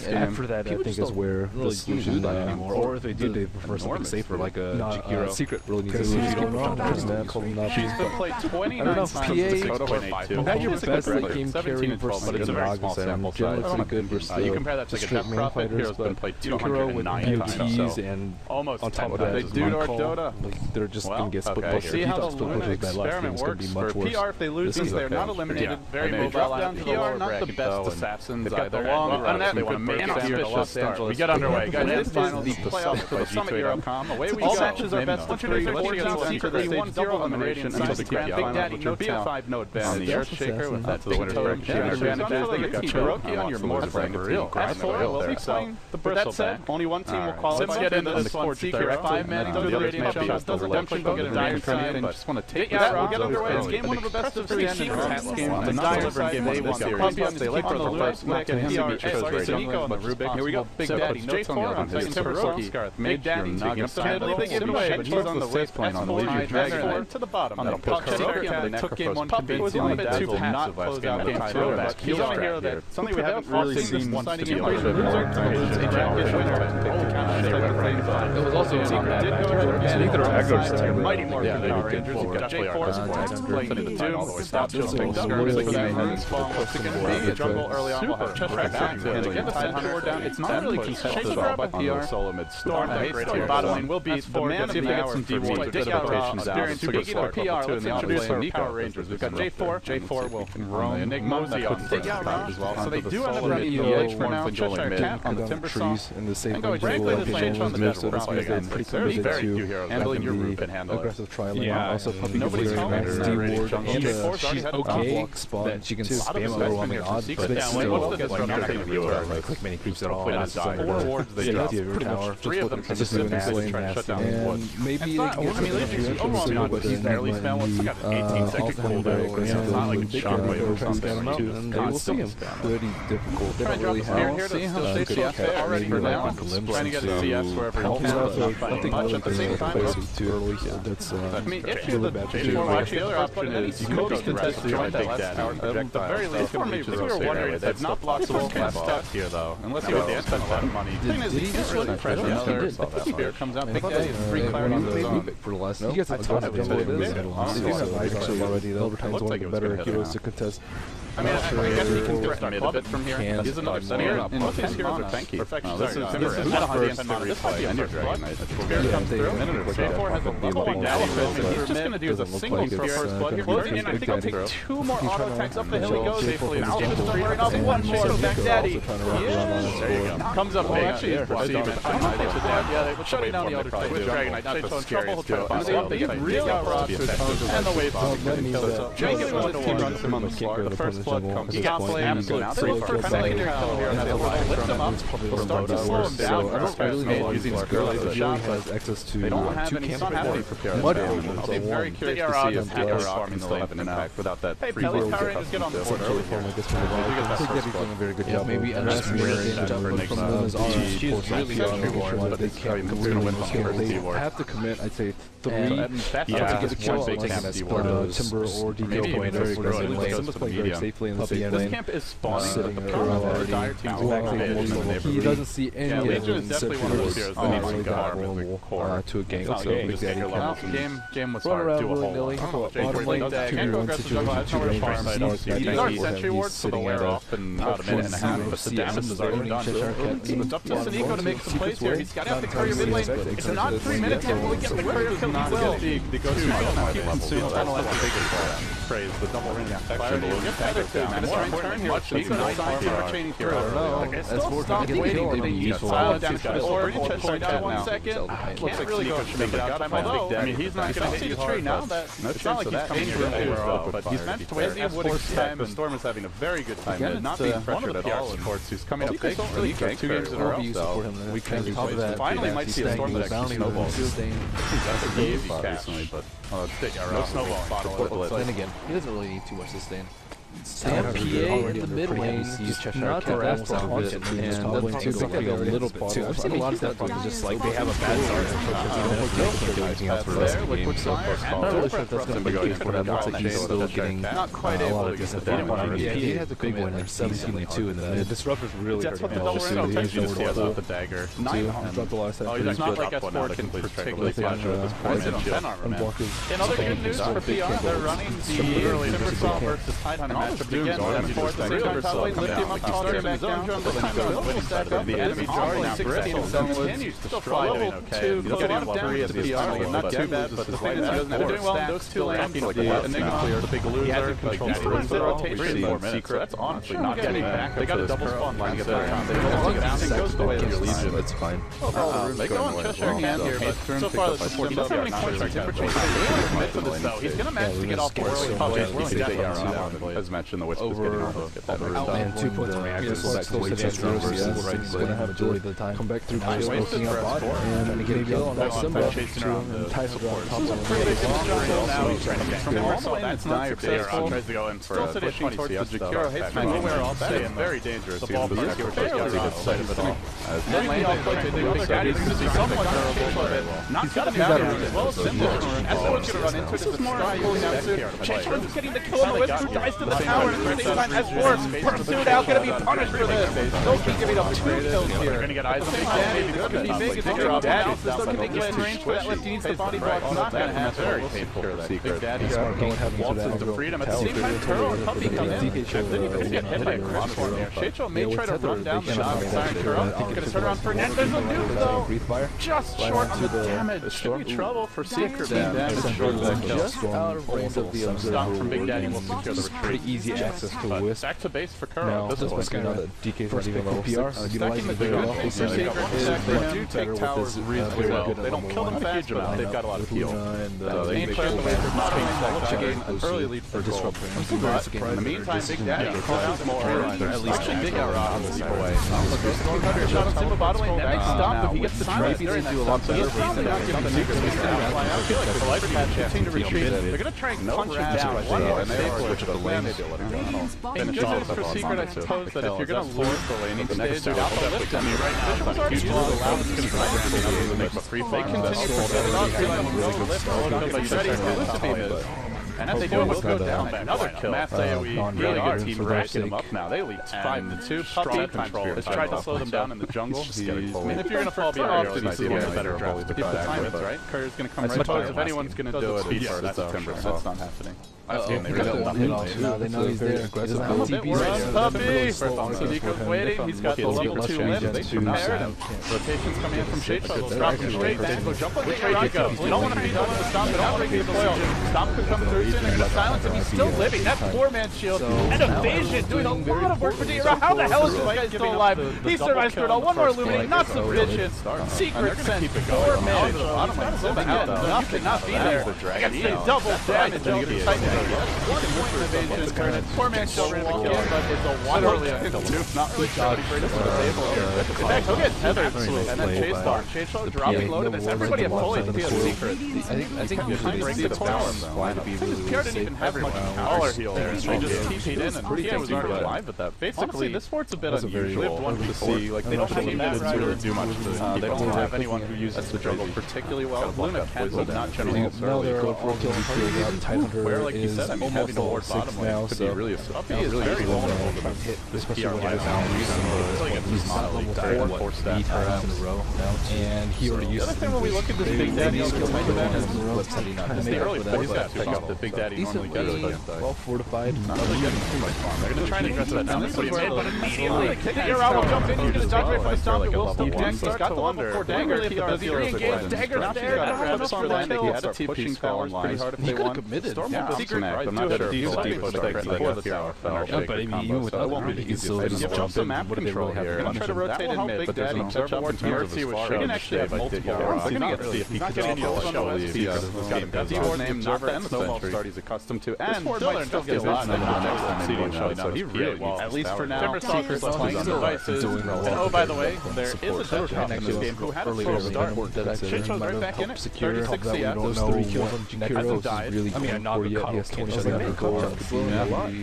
after that, I think is where the solution is anymore. Or if they do, they prefer something safer, like a Secret really needs to see. She's been played 29 times. PA, had your best game carry versus but it's a very small sample size. Pretty good versus you compare that to like a Death Prophet, Hero's been played 209 times. And almost on top of that, they do our Dota. They're just going to get split push. See how the Luna experiment works. For PR, if they lose these, they're not eliminated. Very mobile down PR, not the best assassins either. They want to make it suspicious. We get underway. LAN Finals, the playoffs for the Summit Eurocom. Away we go. All matches are best of 3. Let's get secretly 1-0 elimination until the Grand Finals, which would be a 5-0 advantage. The Earthshaker with that to the winner's break. You've got Cherokee on your mortar break. So, but that said, only one team will qualify. Let's get into this one. Secret 5-man eliminating shows. Doesn't definitely go get a dire time. Just want to take that. We'll get underway. It's game 1 of a best of 3 secrets game. The dire side game 1 series. They like the first pick and PR. Nico on the Rubik. Here we go. Big Daddy. J4 on second to Cherokee. Big Daddy taking up the middle. They give away, but he's on the wrist plane on the lead. Dragon to the bottom. On the puck. They took game 1 convincingly. A bit too passive close out game 2. But he's on a hero that something we haven't really seen once to be a loser. It was also a secret. I think they're aggro Mighty more than Power Rangers. You've got J4 playing the Doom. Stop just picked up. For that runes fall. It's going to be a jungle early on. We'll have Cheshire back. And again, the center down. It's not really contested all by PR. Solo mid storm. Bottom lane will be the man of the hour for me. Dig out experience. Speaking of PR, let's introduce our Power Rangers. We've got J4. J4 will roam Mosey on Dig out as well. So they do end up running EH for now. Cheshire Cat on the Timber Saw. And going frankly, this change on the net will probably again. There's very few heroes handling your root and handle aggressive tri-lane. Yeah, also Puppy nobody's gets very nice D-ward and she's okay. Spot. She can spam overwhelming odds, but it's still like many creeps at all. 4 wards they drop pretty much 3 of them just trying to shut down his wood. Maybe but he's barely spam. He's got an 18-second cooldown. It's not like a shockwave or something. They will see him pretty difficult. They don't really have see how they CS already for now. Trying to get the CS wherever he can. Much at the same time. I mean, issue that the other option is you could contest the joint that last tower. At the very least, for me, we were wondering if they've not blocked the whole stuck here though. Unless you would spend a lot of money. The thing is, he just really pressure another spear comes out. Big Daddy, 3 clarity on his own. For the last, he gets a ton of jungle. Actually, already the overtime's one of the better heroes to contest. I mean, I guess he can start a bit from here. He's another center. And most of his heroes are tanky. This is not a first replay. I knew Dragon Knight. Spear comes through. J4 has a level big daddy fist, and he's just going to do is a single for first blood here. Closing in, I think I'll take 2 more auto attacks up the hill he goes. Safely, now just bringing up 1 more. Back daddy. There you go. Comes up big. Actually, I don't know if they should yeah, they're shutting down the Elder Titan with Dragon Knight. Not the scariest duo. They get really rocked and the wave bomb. Dragon Knight's team runs him on the floor. The first blood comes. He got absolute free for kind of here and has a little lift him up. Start to slow him down. Using his girl as a shot. Has access to they don't have any. He's not happy prepared. I'll be very curious to see if Hacker Rock can still have an impact without that. Hey, Pelly Power Rangers get on the board early here. I think Debbie's doing a very good job. Maybe underestimating she's really good. They can't win. They have to commit, I'd say, 3. To get a kill on Timber or Deco playing very aggressively. Simba's playing very safely in the same lane. This camp is spawning the Pyro. Dire teams he doesn't see any of Legion is definitely one of those heroes that needs to go to a gank. Game was hard to do a whole lot. Can't go aggressive jungle. That's not where to farm. These are sentry wards, so they'll wear off in about a minute and a half, but the damage is already done. It's up to Sneeko to make some plays here. He's got to have the courier mid lane. It's not 3 minutes yet. Will he get the courier kill? He will. The go-to consume tunnel at the biggest praise. The double ring effect. More turn here. He's going to sign for chaining through. It's still stop waiting. He's silent damage. Or down 1 second. Can't really go make it out. Although, I mean, he's not going to hit the tree now. It's not like he's coming here but he's managed to win. As would expect, the Storm is having a very good time. Not being pressured at all. He's coming up big. Don't really get 2 games in a row. We can cover that. Finally, might see a Storm that actually snowballs. That's easy recently, but no snowball. Then again, he doesn't really need too much sustain. Stand PA in the mid lane, not the best option, and that's probably a little bit too. I've seen a lot of stuff where just like they have a bad start and can't do anything else for the rest of the game. So I'm not really sure if that's going to be good for him. Looks like he's still getting a lot of disadvantage. Yeah, he has a big win, like 17-2 in the mid. Disruptor's really that's what the double ring takes you to see about the dagger. 9 armor. Oh, he's not like S4 can particularly punch with his point and 10 armor, man. In other good news for PR, they're running the Timbersaw versus Tidehunter matchup again. S4 at the same time, probably lift him up, toss him back down. This time goes winning stack up. The enemy jarring 16 and continues to fly level 2. He's getting a lot of damage to PR. Not too bad, but the thing is, they're doing well in those two lanes. The Enigma, the big loser, controls the rotation. Secret. That's honestly not getting back. They got a double spawn line to get their time. It goes the way of your Legion. It's fine. They go on Cheshire hand here, but so far the support doesn't have any points right temperature. He's going to commit to this though. He's going to manage to get off the early public. As mentioned, the Wisp is getting over. And 2 points from reactors. Back to way versus right. Going to have majority of the time. Come back through Chase, smoking up bot, and get a kill on that symbol. Chasing around the support. He's now he's trying to get from all the way that's not successful. Tries to go in for a pushing towards the Jakiro. Hates my nowhere all day. It's very dangerous. The ball barely gets sight of it all. Then lane all played to the other guy. He's going to be somewhat durable, but not got a bad round as well as Simple. S1's going to run into it. This is more pulling out soon. Chase getting the kill on the Whisper, dies to the tower, and at the same time S4 pursued out, going to be punished for this. Doki giving up 2 kills here. They're going to get eyes on Big Daddy. This could be big. It's only a bad. This still can get in range for that left. He needs the body block. Not going to happen. Very painful for Big Daddy. Waltzes to freedom. At the same time, Turo and Puppy come in. Didn't even get hit by a crossform there. Sheicho may try to run down the shot. Turo going to turn around for Ned. There's a nuke though. Just short on the damage. Should be trouble for Secret. Big Daddy short of that kill. Out of range of the Stop from Big Daddy will secure the retreat. Pretty easy access to Wisp. Back to base for Kuro. This is what's going on. DK for even level PR. Stacking the big off. They do take towers reasonably well. They don't kill them fast, but they've got a lot of heal. The main player of the wave is not being an early lead for Disruptor. In the meantime, Big Daddy crosses more. At least Big Arrow will leap away. Shot on Simba bottom lane. That makes stop if he gets the time. He's going to do a lot better. He's probably not getting the secret. He's going to fly out. I feel like the life patch continue to retreat. They're going to try and punch him down. One more switch of the lane. And good news for Secret, I suppose, that if you're going to lure the laning stage out the lift, I mean, right now, this was already allowed to they continue to set it up, go lift, but he's ready to elucidate. And if they do, it will go down by another kill. Matt AoE really good team racking them up now. They lead 5-2. Puppy control has tried to slow them down in the jungle. I mean, if you're going to fall behind, you see one better draft. Keep the time it's right. Courier's going to come right. I suppose if anyone's going to do it, that's Timber. That's not happening. Now they know he's there. Puppy! Sadiqo's waiting. He's got the level 2 lift. They prepared him. Rotations coming in from Sheicho. They'll drop him straight. Dango, jump on the Raigo. You don't want to beat up the Stomp. They don't want to beat the Coil. Stomp could come through soon. They're going to silence him. He's still living. That 4-man shield and evasion doing a lot of work for Dira. How the hell is this guy still alive? He survives through it all. One more illuminate. Not sufficient. Secret sent 4 man. Nothing. Not be there. Against a double damage. 1 point evasion. 4-man shield ran a kill, but it's a literally a nuke. Not really ready for this to disable. In fact, he'll get tethered. And then Chase Star. Chase Star dropping low to this. Everybody at fully to Secret. I think you can break the balance. Why to be really Pierre didn't even have much power heal there. They just TP'd in, and Pierre was already alive at that. Basically, this sport's a bit unusual. We've wanted to see, like, they don't have anyone to really do much to they don't have anyone who uses the jungle particularly well. Luna can, but not generally necessarily. Where, like you said, I mean, having to ward bottom lane could be really Puppy is very vulnerable to hit this PR live now. It's like it's not level 4 stat perhaps in a row. And he already used the other thing when we look at this Big Daddy skill it's the early phase that pick up that Big Daddy normally gets. Well fortified. Not really getting too much farm. They're going to try to address that now. This is where immediately Hero will jump in. He's going to dodge right from the stomp. It will still connect. He's got the level 4 dagger. Does he re-engage? Dagger's there. Not on the kill. He had a pushing towers pretty hard if they won. Yeah, Secret. I'm not sure if he's before the tower fell. But I mean, even with that, he can still just jump in. Map control here. They're going to try to rotate in mid, but there's an observable and TRC was shown. He didn't actually have multiple. He's not getting the show. He's got a D-Ward name, not the End Sentry. start he's accustomed to. And Dylan might still get a lot of next time, so he really well. At least for now, Timber's playing on devices. And oh, by the way, there is a Dutch cop in this game who had a slow start. Shincho's right back in it. 36 CS. Those 3 kills on Hasn't died. Really, I mean, I'm not yet. He has 27 other goals.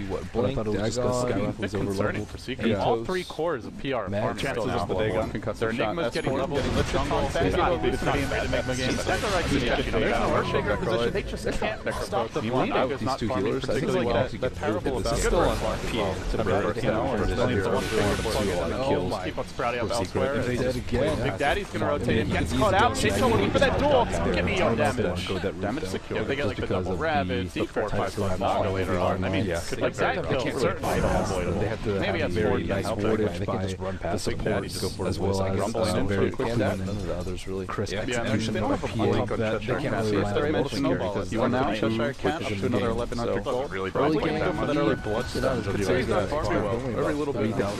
What Blink, Dagon, a bit concerning for Secret. All 3 cores of PR farm chances of the Dagon. Their Enigma's getting leveled in the jungle. It's not being made Enigma games. There's no Earthshaker position. They just can't stop the bleed. These 2 healers, I think that parable about still on PA. Keep on sprouting up elsewhere. Big Daddy's gonna rotate him. Gets caught out. Shincho looking for that duel. Give me your damage. Damage secure. They get like the double rabbit, D4, 5 Naga later on. I mean, could like that kill certainly avoidable. They have to maybe have very nice wardage by the support as well as rumbling very quickly. None of the others really. Crisp execution of a PA that they can't really if they're able to snowball it. You are now Cheshire Cat up to another 1100 gold. Really going for that early bloodstone. He's not far well. Every little bit down.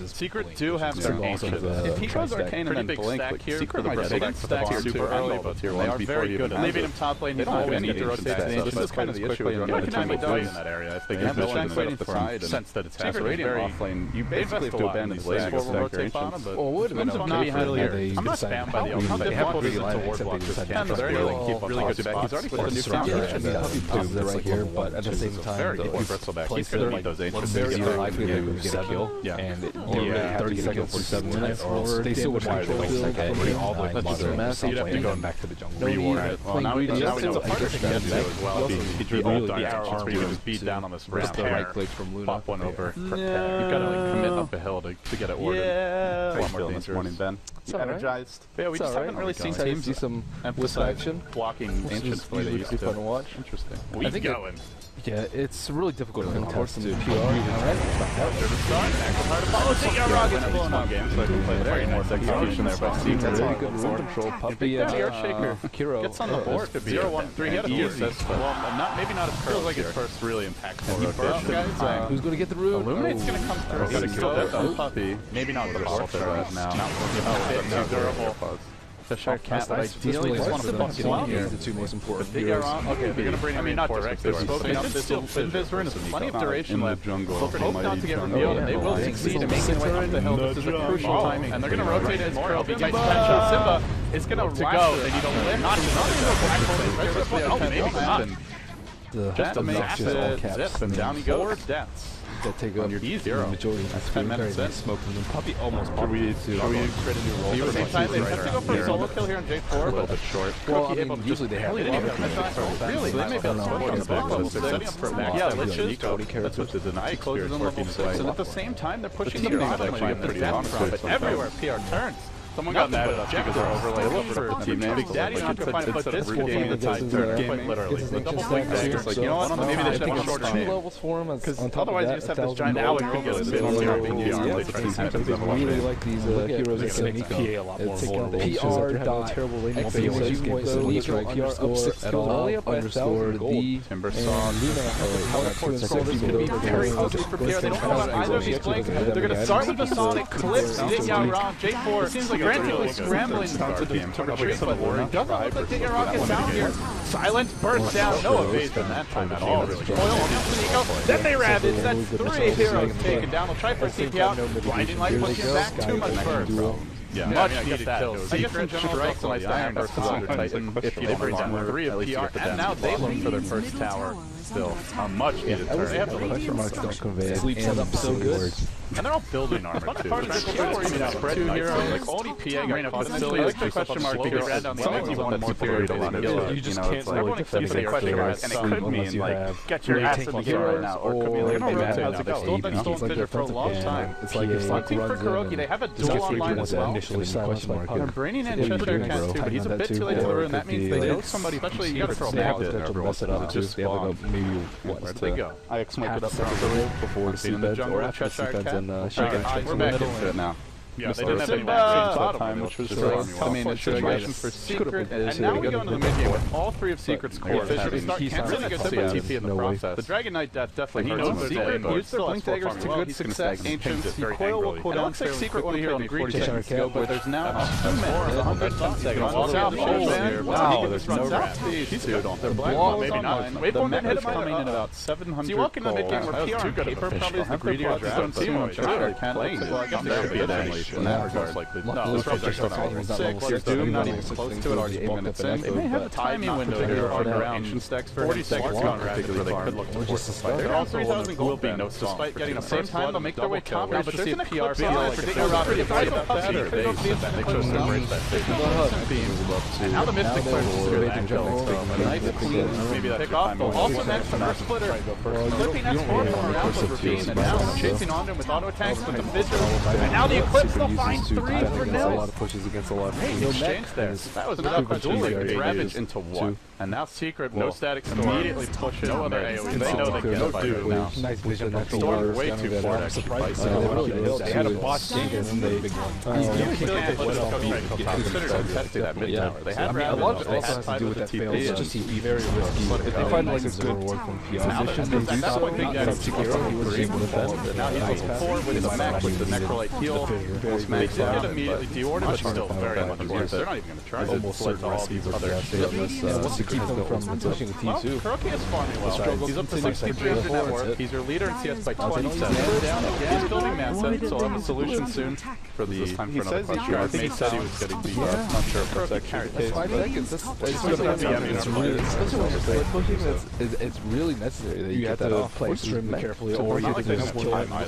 Secret do have some ancient. If he goes Arcane and then Blink, Secret might take stack super early, but they are very good. Leaving him top lane, he's always need to rotate the ancient. This is kind of the issue when you're time he dies in that area. If they get the Shank waiting for him, sense that it's Secret Radiant off lane, you basically have to abandon the lane to rotate bottom, but not here. I'm not spammed by the outcome. They have to ward block this can, but they're keep really good spots. He's already put a new foundation right here, but at the same time, he's going to need those ancients. Very likely they're going to get a kill, and 30 seconds, 47 minutes, they still would have to wait all the way you'd have to go back to the jungle. Reward it. Well, now he knows it's harder to get to as well. He drew all the actions where you just beat down on this ramp hair, pop one over. You've got to like commit up a hill to get it ordered. Yeah. A lot more dangerous. This morning, Ben. Energized. Yeah, we just haven't really seen teams see some action blocking ancients play they used to. Fun to watch. Interesting. We going. Yeah, it's really difficult to contest to PR. Very nice execution there by Steve. That's very good room control. Puppy and Kiro gets on the board. 0-1-3. He had a few assists, but maybe not as feels like his first really impactful rotation. Who's going to get the room? Illuminate's going to come through. Got to kill that Puppy. Maybe not the fourth right now. Too durable. Cheshire Cat, ideally, just want to put one here. The 2 most important. Okay, they're going to bring him in not just they're smoking up. Invis has plenty of duration left. Hope not to get revealed, and they will succeed in making way up the hill. This is a crucial timing. And they're going to rotate his curl. He gets potential. Simba is going to go. They need a lift. Not enough. Maybe not. Just a massive zip, and down he goes. 4 deaths. That take up the majority of the 10 minutes in. Smoking them. Puppy almost Should we create a new role? At the same time, they have to go for a solo kill here on J4. A little bit short. Well, I mean, usually they have Really? They may be able to smoke on the back level 6. Setting up for a max. Yeah, Liches. That's what the deny closes on level 6. And at the same time, they're pushing the bottom lane. There's death profit everywhere. PR turns. Someone got mad at us because they're overlaid over teammate. Big Daddy not going to find a foot this will game the tide turn, quite literally. The double blink back is like, you know what, maybe they should have a shorter name. Levels for him, because otherwise you just have this giant now and get a bit on zero being PR. I really like these heroes that can make PA a lot more vulnerable. PR dot terrible lane PR underscore the Timber Song. Very closely prepared. They don't know about either of these blinks. They're going to start with the Sonic Clips. J4. It seems like frantically scrambling to retreat, but it doesn't look like Digging Rock is down here. Silence bursts down, no evasion that time at all. Then they ravage, that's 3 heroes taken down. They'll try for a CP out, blinding light pushing back, too much burst. Yeah, much needed kills. Secret strikes on Iron versus Under Titan if they bring down 3 of PR, and now they look for their first tower. Still, a much needed turn. They have the question marks don't convey. Sleep set up so good. And they're all building armor too. Spread 2 heroes, like only PA got caught silly. I like the question mark because ran down the energy one more period a lot of kills. You just can't everyone keeps saying question mark, and it could mean like get your ass in the game right now, or it could be like how's it go? Still been fidget for a long time. It's like if hunting for Kuroki, they have a duel online as well. They're bringing in Cheshire Cat too, but he's a bit too late to the room. That means they know somebody, especially you got to throw balls. Just spawn. Where'd they go? I smoked it up before the seabeds or after the seabeds and shaking. We're back into it now. Yeah, they didn't have any vaccines at the time, which was the main situation for Secret. And now we go into the mid game with all three of Secret's cores. They start canceling a simple TP in the process. The Dragon Knight Death definitely hurts Secret. Used their Blink Daggers to good success. Ancients, the Coil will cool down. It looks like Secret won here on the green seconds ago, but there's now 2 minutes, 110 seconds. Wow, there's no wrap. These two don't. They're black, maybe not. Waveform hit him coming in about 700. So you walk into mid game where PR and Paper probably is the greedier draft. So much better. Playing it. I guess there should be an edge in that regard. No, this Disruptor starts at level 6. There's Doom not even close to it, already 8 minutes in. They may have a timing window here around ancient stacks for 40 seconds gone particularly they could look to force the fight. They're all 3,000 gold will be no despite getting the same time they'll make their way top now, but there's an eclipse feel like it's about that or they chose to embrace that 50% beam. And now the Mystic clears through the angel. A nice clean maybe that pick off, but also next to First Splitter. Flipping S4 from around the ravine and now chasing on him with auto attacks with the Fissure. And now the Eclipse they'll find 3 for a lot of pushes against a lot of exchange there. That was without dueling Ravage into 1. And now Secret, no static storm. Immediately pushes no other AoE. They know they can fight it now. Nice vision. Storm way too far. They had a bot Jenkins and they big one. Consider contesting that mid tower. They had Ravage. A lot of it also has to do with that fail. It's just very risky. If they find like a good reward from PR, they should do so. He was able to follow it. Now he's level 4 with the mech, with the Necrolite heal. They did get immediately deordered, but still very much worse. They're not even going to try. Almost certain all these other to keep them from pushing the T2. Kuroki is farming well. He's up to 6,300 net worth. He's your leader in CS by 27. He's building Mad Set, so I'll have a solution soon for the time for another question. I think he said he was getting beat up. Not sure if that's actually the case. 5 seconds. It's really necessary that you have to play extremely carefully, or you have to kill time. Now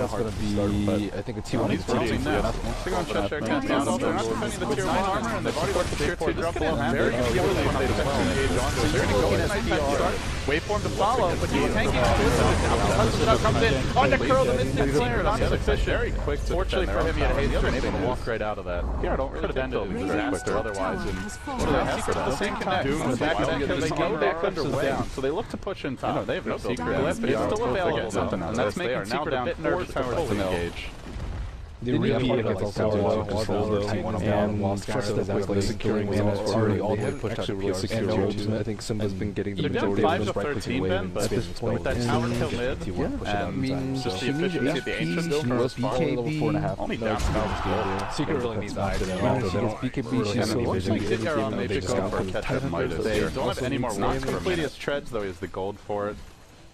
it's going to be, I think, a T1 He's pretty now. They're going to Cheshire Cat down. They're not defending the tier 1 armor, and they've already got the tier 2 drop below half. They're going to give away when they engage on. So they're going to go in as PR. Waveform to follow, but he's tanking on with it. Now comes in on the curl, the Mystic Slayer. Not sufficient. Very quick. Fortunately for him, he had haste and able to walk right out of that. PR don't really ended in disaster otherwise. And what do they have for that? The same connect. Doom attack because they go back underway. So they look to push in top. They have no secret. It's still available. And that's making Secret a bit nervous to fully engage. The repeat against tower control and first is actually securing results already all the way pushed out to PR. I think Simba's been getting the majority of those right clicking away and at this point with that tower kill mid and just the efficiency of the Ancients was BKB only down to Secret really needs that. BKB she's so vision. They just go for a catch-up Midas. They don't have any more wants. Completeous Treads though is the gold for it.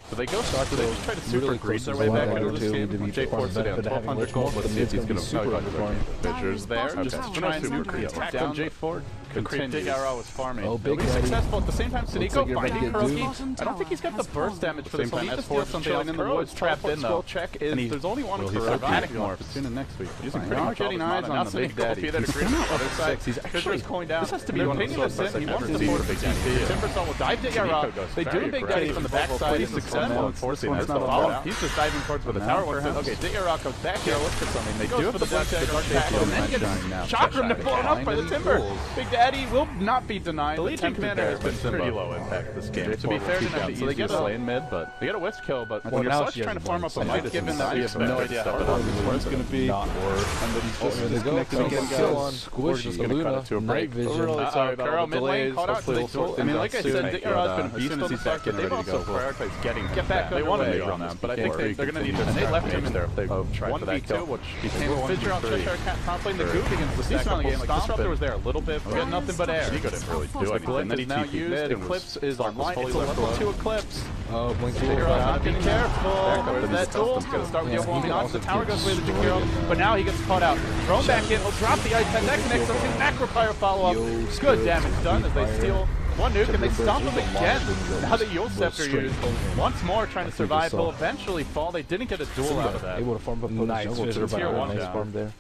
So they go start, so they just try to super grease their way back into this game. J4 sitting on 1,200 gold. Let's see if he's going to super underfarm. Visuals there, just to try and super attack down J4. Dig Arrow was farming. He'll be successful at the same time. Sidiko finding Kuroki. I don't think he's got the burst damage for this one. He just steals something else. Kuro is trapped in though. Check is there's only one Kuro. Panic morphs. Tune in next week. Using pretty much getting eyes on the Big Daddy. Other side. Fisher's going down. This has to be one of the swords. He wants to support a Big Daddy. Timbersaw will dive Dig Arrow. They do a Big Daddy from the backside. He's successful. Forcing that's the follow. He's just diving towards where the tower was. Okay, Dig Arrow goes back here. Look for something. They do it for the Black Dagger attack. And then gets Chakram to blown up by the Timber. Big Daddy will not be denied. The Legion commander has been pretty low impact this game. To be fair to them, so they get a lane mid, but they get a wisp kill. But when you're such trying to farm up a Midas, given that we have no idea how it's going to be, and that he's just disconnected again, kill on Squishy, Luna, Night Vision. Really sorry about all the delays. I mean, like I said, Dig Arrow's been a beast on the fact that they've also prioritized getting back. They want to make run out, but I think they're going to need their they left him in there if they try for that kill, which became a Fisher out Cheshire Cat top lane. The Goop against the stack up game. Like Disruptor was there a little bit, but we had nothing but air. He couldn't really do anything. And then he now used Eclipse is online. It's a level 2 Eclipse. Oh, Blink Be careful. Where's that duel? It's going to start with the overwhelming odds. The tower goes away with Jakiro, but now he gets caught out. Thrown back in. He'll drop the ice. That connects up to Macropire follow-up. Good damage done as they steal one nuke and they stomp him again. Now the Yule Scepter used once more trying to survive. They'll eventually fall. They didn't get a duel out of that. Able to farm up nice tier 1 farm there.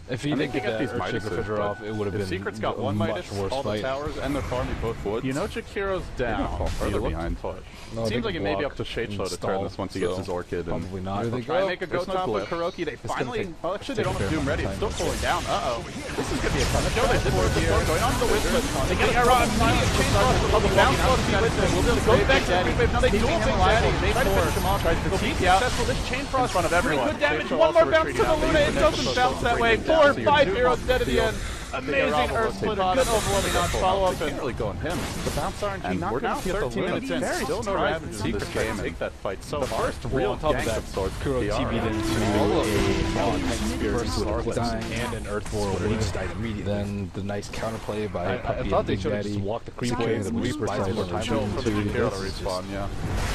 If he didn't get these Midas off, it would have been Secret's got one much Midas, worse all fight. the towers, and they're farming both woods. You know Jakiro's down. Further behind push. No, seems like it may be up to Shadeslow to turn this once he gets his Orchid. Probably not. They'll try and make a go top with Kuroki. They finally... Oh, actually, they don't have Doom ready. It's still pulling down. Uh-oh. This is going to be a fun show. They did work here. Going on to the Whisper. They get a rod. The bounce off the Whisper. Go back to the Wave. Now they dual Big Daddy. They try to finish him off. Tries to keep successful. This Chain Frost in front of everyone. Good damage. One more bounce to the Luna. It doesn't bounce that way. 4 or 5 heroes dead at the end. Amazing Earth Split, good overwhelming on follow-up, and really go on him. The bounce RNG knocked out 13 minutes in. Still no Ravage Secret game. Take that fight so far. First real gang of sorts. Kuro TV'd into all of the dying and an Earth Boar, he just died immediately. Then the nice counterplay by Puppy and Big Daddy. Walk the creep away, and the Reaper side more time to respawn, yeah.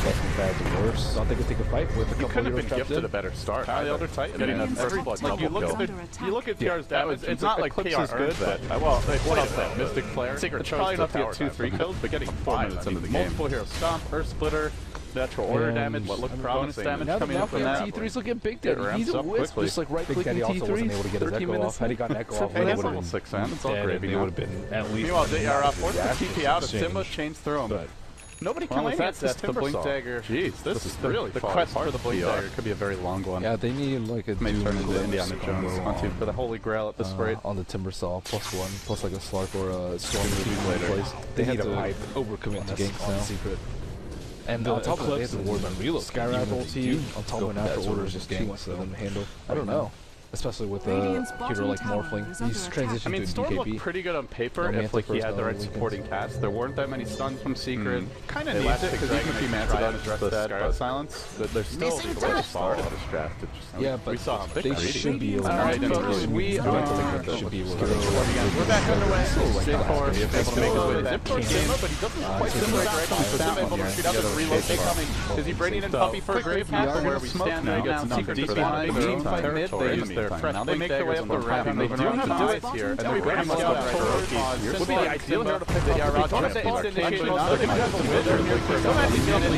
Less than bad to worse. Thought they could take a fight with a couple couldn't have been gifted a better start. The other Titan getting that first blood double kill. You look at TR's damage, it's not like PR good, but well, they put up that Mystic Flare. Secret probably not to get 2-3 kills, but getting 4 minutes into the game. Multiple hero stomp, Earth Splitter, natural order damage, what looked promising damage coming in from that. T3's looking big there. He's a wisp, just like right-clicking T3. Also wasn't able to get his Echo off. Had he gotten Echo off, he would have been 6 man. It's all gravy. They would have been at least. Meanwhile, JR forced the TP out, and Simba chains through him. Nobody can land that the Blink Dagger. Jeez, this is really the quest for the Blink Dagger. Could be a very long one. Yeah, they need like a may turn into Indiana Jones for the Holy Grail at this rate. On the Timber Saw, +1, plus like a Slark or a Storm later. They need to overcommit to ganks now. Secret. And on top of that, they have the Ward on reload. Skyride ulti, on top of natural orders, just ganks for them to handle. I don't know. Especially with a hero like Morphling. He's transitioned to a DKP. Storm looked pretty good on paper if like he had the right supporting cast. There weren't that many stuns from Secret. Kind of needs it because even if he Mastodon addressed that Scarlet Silence, but there's still a way to start this draft. Yeah, but we saw they should be able to. Alright, we should be able to. We're back underway. Zipcore is able to make his way to that game, but he doesn't quite similar direction. So Sim able to shoot out the reload coming. Is he bringing in Puppy for a grave path where we stand now? Secret deep behind, team fight mid, they use their fresh now they make their way up the ramp, and they do have to do it here, and they're very much up Kuroki. Would be the ideal hero to pick the Yarod. Trying to instant initiate most of the mid or mid for some of these units.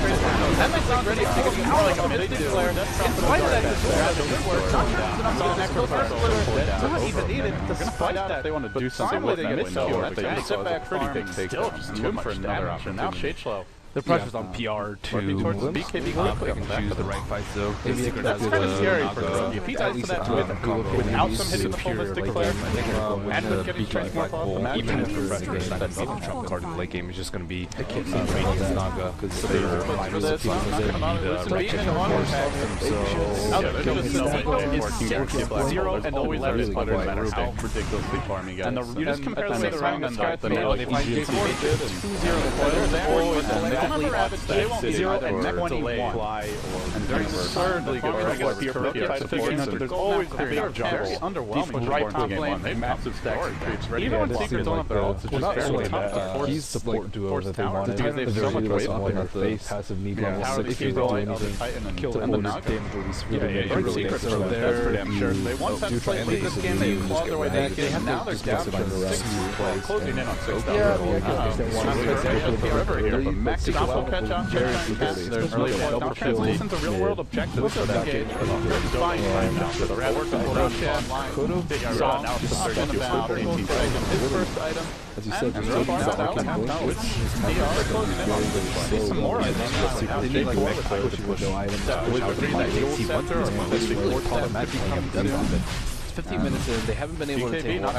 That makes it ready to take out like a Mystic Flare. In spite of that, good work. Not even needed, despite that. They want to do something with that window. They sit back farm, still just too much another option. Now Shadeslow. The pressure's on PR to BKB quickly choose the right fights though. It's kind of scary for Kuroki. If he dies to that without some hitting the full Mystic Flare, and with getting Transmorph off, even if you're that trump card in the late game is just going to be Naga because they're zero and always every splitter no matter how ridiculously farming guys. And you just compare the round and the they find 2-0 foils there. They don't have a Rabbit, they won't be 0 and 21. And very absurdly good support. There's always a big jumble. Underwhelming right top lane. They massive stacks of creeps. Even when Secrets don't have their ults, it's just barely tough. He's support duo that they wanted. They have so much weight on their face. Passive need level 6 if you do anything. Kill the damage damage really Secrets are there. That's for damn sure. They once had to lead this game, they clawed their way back in. Now they're down to 6 plays. Closing in on 6. But Max will catch on, there's early double translates into real world objectives for that game. Fine time now. So the rat works on online. Could have now it's about his first item. As you said, and so far that's out. They are closing in on see some more items. They need like next push window items. He wants to really call it magic become done. 15 minutes in, they haven't been able to take not the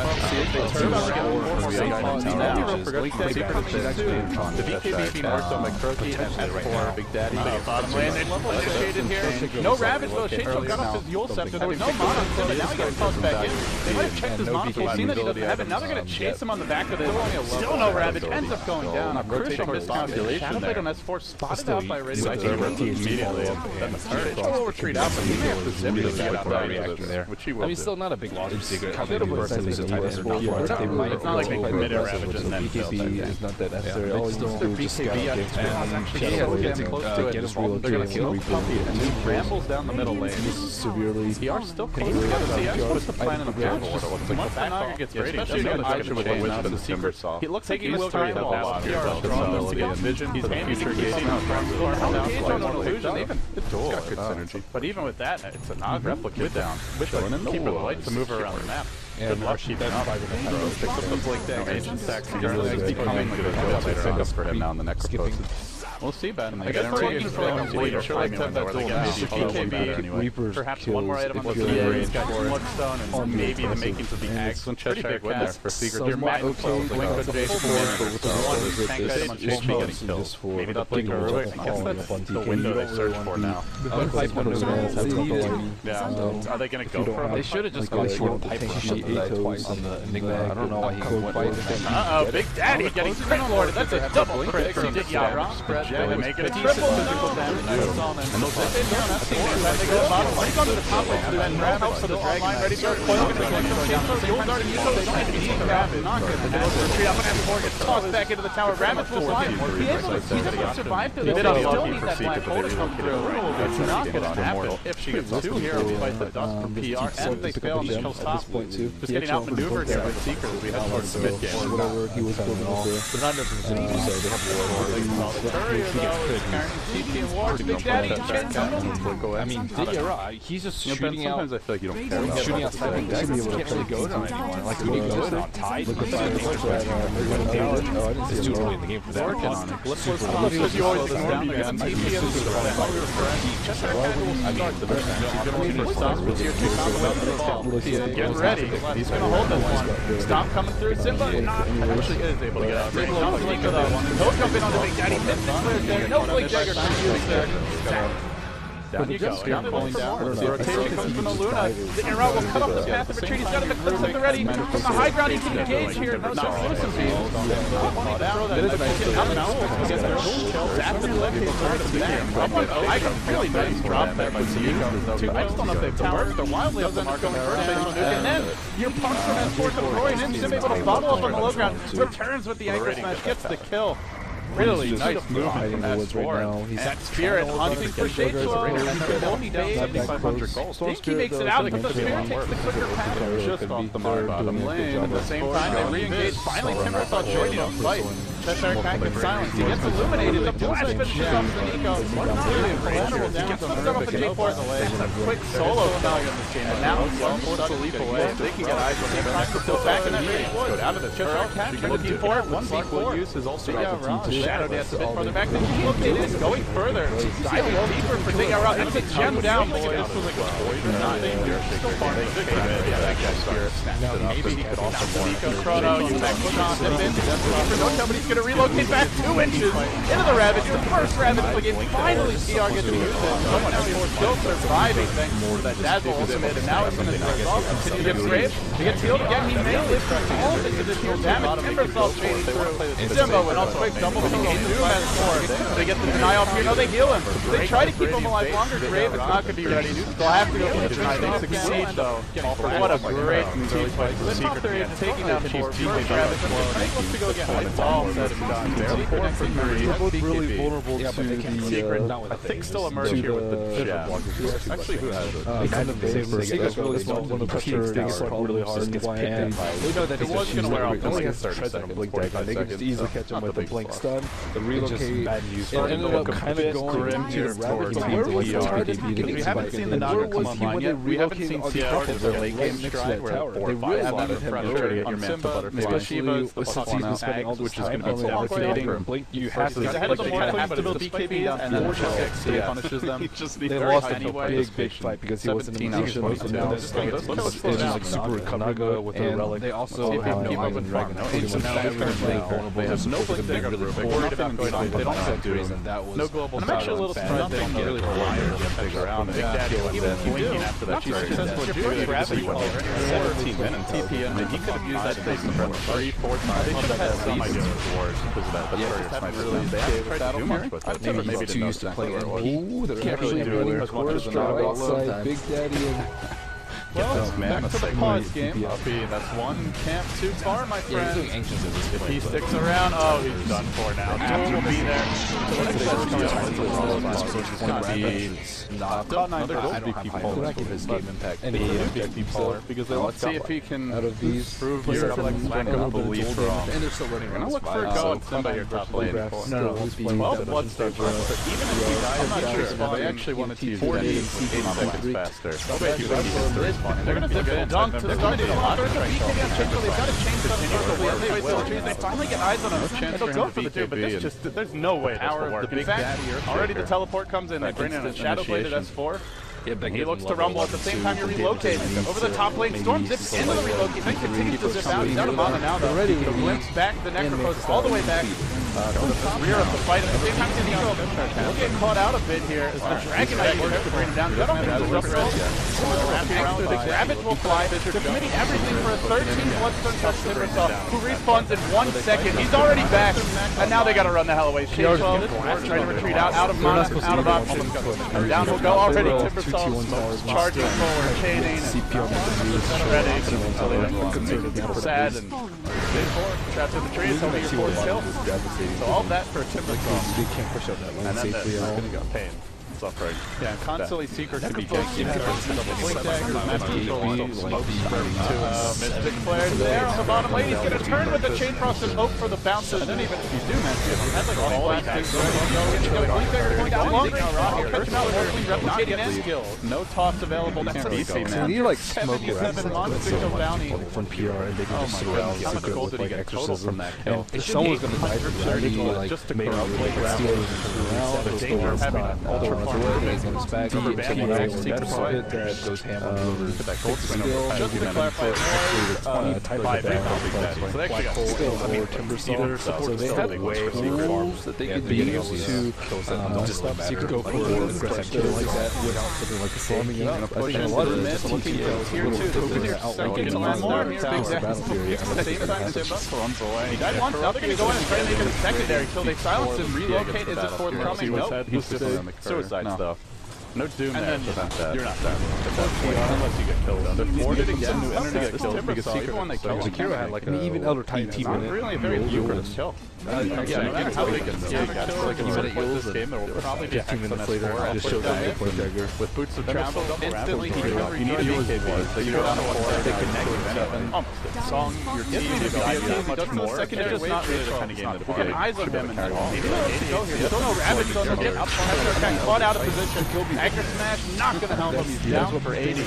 BKB being worked on by Kuroki and S4 Big Daddy. Bottom lane, they level initiated here. No Ravage though, Shadeslow got off his Yule Scepter. There was no mana until now he gets tossed back in. They might have checked his mana pool, seen that he doesn't have it. Now they're going to chase him on the back of this. Still no Ravage, ends up going down. A crucial miscalculation there. On S4 spotted out by Radio. Immediately. Shadeslow will retreat out, but he may have to zip to get out that reaction there. Which he will. I mean, still not a big loss for Secret. It's not like they committed Ravage and then BKB is not that necessary. Always don't do just BKB getting close to it. They're going to kill Puppy and he rambles down the middle lane. Severely. He are still close to the CS. What's the plan in the back? Once the Naga gets ready, especially against Aisha with the Wisp and the Secret Saw. He looks like he will carry the ball. He are strong. He got vision. He's aiming for gauging on illusion. Even it's got good synergy. But even with that, it's a Naga replicate down. Keep it away. right to move around the map. Good luck keeping up. Picks up the blink dagger. Ancient stacks currently becoming like a go later on for him now in the next post. We'll see, Ben. I guess we're looking for like a bleeder. Sure, like to have that dual map. BKB, perhaps one more item on the PA. He's got too much stone and maybe the makings of the axe. Pretty big win there for Secret. Your map blink with J4. Tank item on JP getting killed. Maybe the blink or Ruik. I guess that's the window they search for now. Yeah. Are they going to go for him? They should have just gone short pipe twice on the Enigma. I don't know why he went. Uh-oh, Big Daddy getting crit lorded. That's a double crit from Dikyara. Spread they make it a triple physical damage. And they'll say down, that's the one. They go bottom. He's on to the top lane. And then Rav helps for the Dragon. Ready to coil. Going to chainsaw. You'll start to use those. They don't even need the Ravage. Not good. And then retreat up and have Thor gets tossed back into the tower. Ravage will fly. He's able to survive through this. They still need that black hole to come through. It's not going to happen. If she gets two here, we fight the dust from PR. And if they fail on the kill top, just getting outmaneuvered here by Seeker as we head towards the mid game. Whatever he was building all there. But not enough to say they have war. Big Daddy, I mean, he's just shooting out. Sometimes I feel like you don't care about shooting outside of decks. He can't really go to anyone. Like, when he goes on Tide, he's doing really in the game for that. Working on it. Because you always down again. Get ready. He's going to hold this one. Stop coming through. Simba actually is able to get out. Don't jump in on the Big Daddy. No Blink Dagger can use there. Down you go. Down pulling down. The rotation comes from the Luna. The arrow will cut off the path of retreat. He's got the clips at the ready. From the high ground, he can engage here. No exclusive feed. Really nice drop there by Zico. Two pipes on up the tower. They're wildly up the mark on the first base on Nuke. And then your punch from S4 comes roaring in. Sim able to bottle up on the low ground. Returns with the ankle smash. Gets the kill. Really nice movement from S4. That Spirit hunting for Shadeswell. And the 7,500 gold. Stinky makes it out, but the Spirit takes the quicker path. Just off the mark bottom lane. At the same time, they re-engage. Finally, Timbersaw joining the fight. Cheshire Cat gets silenced. He gets illuminated. The flash finishes off the Nico. Really collateral damage. Comes up with the J4. Just a quick solo value on this chain. And now it's well forced to leap away. They can get eyes on the time. Still back in that race. Go down to the Cheshire Cat. Looking for it. 1v4. Use his ultimate opportunity. Shadow Dance a bit further back. Then he located is going further. Diving deeper for Dig Out. That's a gem down, boys. This was like a poison. Not danger. Still far. That guy Spirit snapped it up. Maybe he could also Nico Chrono. You back push on him in. For no somebody's going to relocate back 2 inches into the Ravage. The first Ravage of the game. Finally, CR gets to use it. Someone else still surviving thanks to that Dazzle ultimate. And now it's going to resolve. Continue to get scraped. He gets healed again. He may live through all this additional damage. Timbersaw chaining through. Simbo and also quick double kill. Doom has 4. They get the deny off here. No, they heal him. They try to keep him alive longer. Grave is not going to be ready. They'll have to go for the deny. They succeed though. What a great team fight. They're taking down 4. First Ravage. Frank wants to go get It's all said and done. Secret next to 3. They're both really vulnerable to the I think still emerge here with the Jab. Actually, who has it? Kind of Seeker's really small when the pressure gets really hard and gets pinned. They know that it was going to wear off in like 30 seconds. They can just easily catch him with the blink stun, the relocate, bad news. and ended up kind of going to the Ravage. Where was the target? We haven't seen the Naga come online yet. We haven't seen CR in their late game stride where 4 or 5 haven't pressure to get your Manta Butterfly. Shiva, especially he's spending all this time, which is going to be devastating. You have to ahead of the more have to build BKB down and then XP punishes them. They lost a big fight because he wasn't in position. It's like super Kanaga with a relic. They also have no Ivan Dragon. So now they have no Blink Dagger. They don't have to reason that was no global. I'm actually a little surprised they don't get really reliant to figure around. Big Daddy even blinking after that. She's successful. Your first Gravity went 17 minutes TP and he could have used that thing for 3-4 times. They should have had some idea of rewards because of that. But yeah, haven't really tried to do much with it. Maybe too used to play it. Ooh, they're can't really do it as much as the Big Daddy and well, back to the pause game. That's one camp too far, my friend. If he sticks around, oh, he's done for now. Duel will be there. So the next match coming up another gold BP polar. His game impact. And he is BP polar because let's see if he can out of these prove your back up belief wrong. And they're still running around. I'm looking for a go at Simba here top lane. No, well, Bloodstar first, but even if he dies, I'm not sure. They actually wanted to use 48 seconds faster. They're gonna zip it, dunk to the start. There's a lot of BKB on Chainsaw. They've got to change something circle. They finally get eyes on him. They'll go for the two, but this just, there's no way this will work. In fact, already the teleport comes in. They bring in a Shadow Blade at S4. He looks to rumble at the same time you're relocating. Over the top lane, Storm zips into the relocate, then continues to zip out. He's out of mana now though. The glimpse back, the Necropose all the way back to the rear of the fight. At the same time, Nico will get caught out a bit here as the Dragon Knight works to bring him down. The Ravage will fly. They're committing everything for a 13 Bloodstone touch Timbersaw, who respawns in 1 second. He's already back, and now they gotta run the hell away. Shade 12 trying to retreat out of mana, out of options. Down will go already. Timbersaw charging forward, chaining, ready. Sad and trapped in the trees, hoping your fourth kill. So all that for Timbersaw. They can't push out that lane safely at all. Pain. Suffering. Yeah, constantly Secret to be ganking. Mystic Flare there on the bottom lane. He's going to turn with the Chain Frost and hope for the bounces. And even if you do manage to have like all blasting. Going down long range. Catch him out. Replicating his skills. No toss available. That's a DC, man. You need like smoke around bounty from PR and they can just surround Secret with like exorcism. And if someone's going to die from that, just to maybe the danger of having all the he's on his back, someone else takes a hit that goes ham on whoever. That gold spin just to clarify, so they actually or Timbersaw, so they have tools that they can use to Secret go for aggressive kill like that without something like slamming it up. I think a lot of it is just looking at here too. Outlooking more battlefield. He died once, now they're going to go in and try to make it a secondary kill. They silence him, relocate, is it forthcoming? Nope. He's suicide stuff. No Doom there to prevent that. You're not that. Unless you get killed. They're forced to get killed because Secret when they kill him. Sekiro had like an even Elder Titan team in it. Really a very lucrative kill. Yeah, no matter how big it's like you said, this game, there will probably be 15 minutes later, I just showed them the point dagger. With Boots of Travel, instantly he can need BKB. You go down to 4, they connect with 7. Song, your team, if you have much more, secondary just not really the kind of game that we get eyes on him and still no Ravage on the get up on caught out of position. Agri Smash, not going to help him. He's down for 80.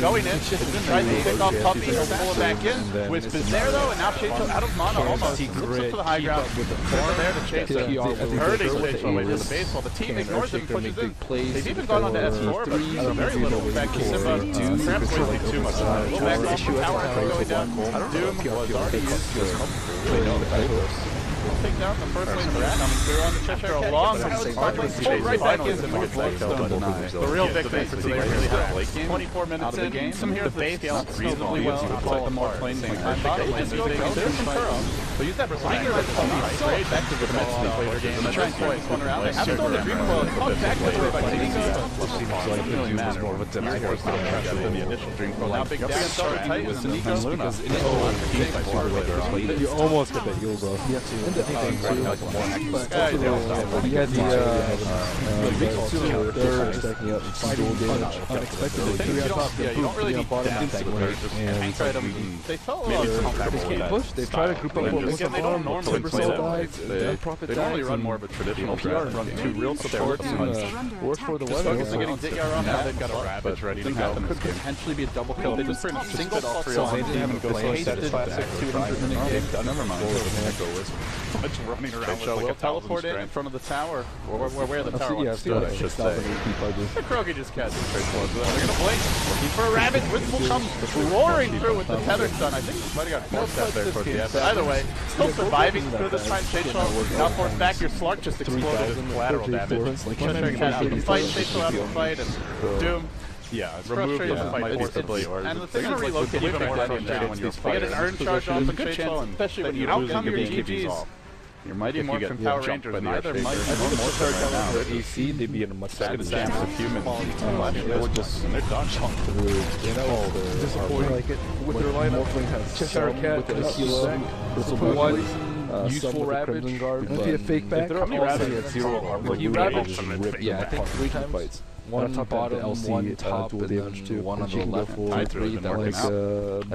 Going in, tries to pick off Puppy, he'll pull it back in. Wisp is there though, and now Chainsaw out of mana almost. Looks up to the high ground. They're there to Chainsaw. Hurting Chainsaw away to the base while the team ignores him, pushes in. They've even gone on to S4, but very little. In fact, Simba, perhaps wasting too much time. Go back off the tower after going down. Doom was already used. Take down the first lane of Rat coming through on the Cheshire Cat. Long pulled right back in. The real victory for today really happened. 24 minutes in. Game. Some here at the base scale reasonably well. Play the more playing same time. There's some Kuro. They'll use that for Slinger at the top. So effective with the later game. They're trying to play this one around. They have stolen the Dream Coil. Caught back this way by Nico. Seems like it really matters more of a denial than the initial Dream Coil. Now big down start tight with Nico because you almost get that heal though. He had they're stacking up dual damage unexpectedly. You don't really need they fell they can't push. They've tried to group up with they don't normally play that. They normally run more of a traditional draft. Run 2 real supports and work for the weather. They're getting Ditgar off. Now they've got a Ravage ready to happen. Could potentially be a double kill. They just pretty much single all 3 on team and go so classic 200-minute game. Never mind. Much running around with like a teleport in front of the tower. Where the tower wants to go, I should say. The Krogi just catches straight towards them. They're going to blink. Looking for a Ravage. Wisp will come roaring through with the tether stun. I think he might have got forced out there towards the end. But either way, still surviving through this time. Chainsaw now forced back. Your Slark just exploded in collateral damage. Cheshire Cat out of the fight. Chainsaw out of the fight. And Doom. Yeah, it's frustrating to fight forcibly. And the thing is, relocate even more down when you're fighting. They get an Urn Charge off and Chainsaw, especially when you outcome your GGs. You're mighty more from Power Rangers, neither might more now. With AC, they'd be in a much better chance of human. Or just they're done chunk through, you know, disappointing like it. With their lineup, has Cheshire Cat, with one useful Ravage, and a fake back. How many Ravage at 0 armor? You Ravage, yeah, I think 3 times fights. One bottom, one top, and then one on the left. Three that like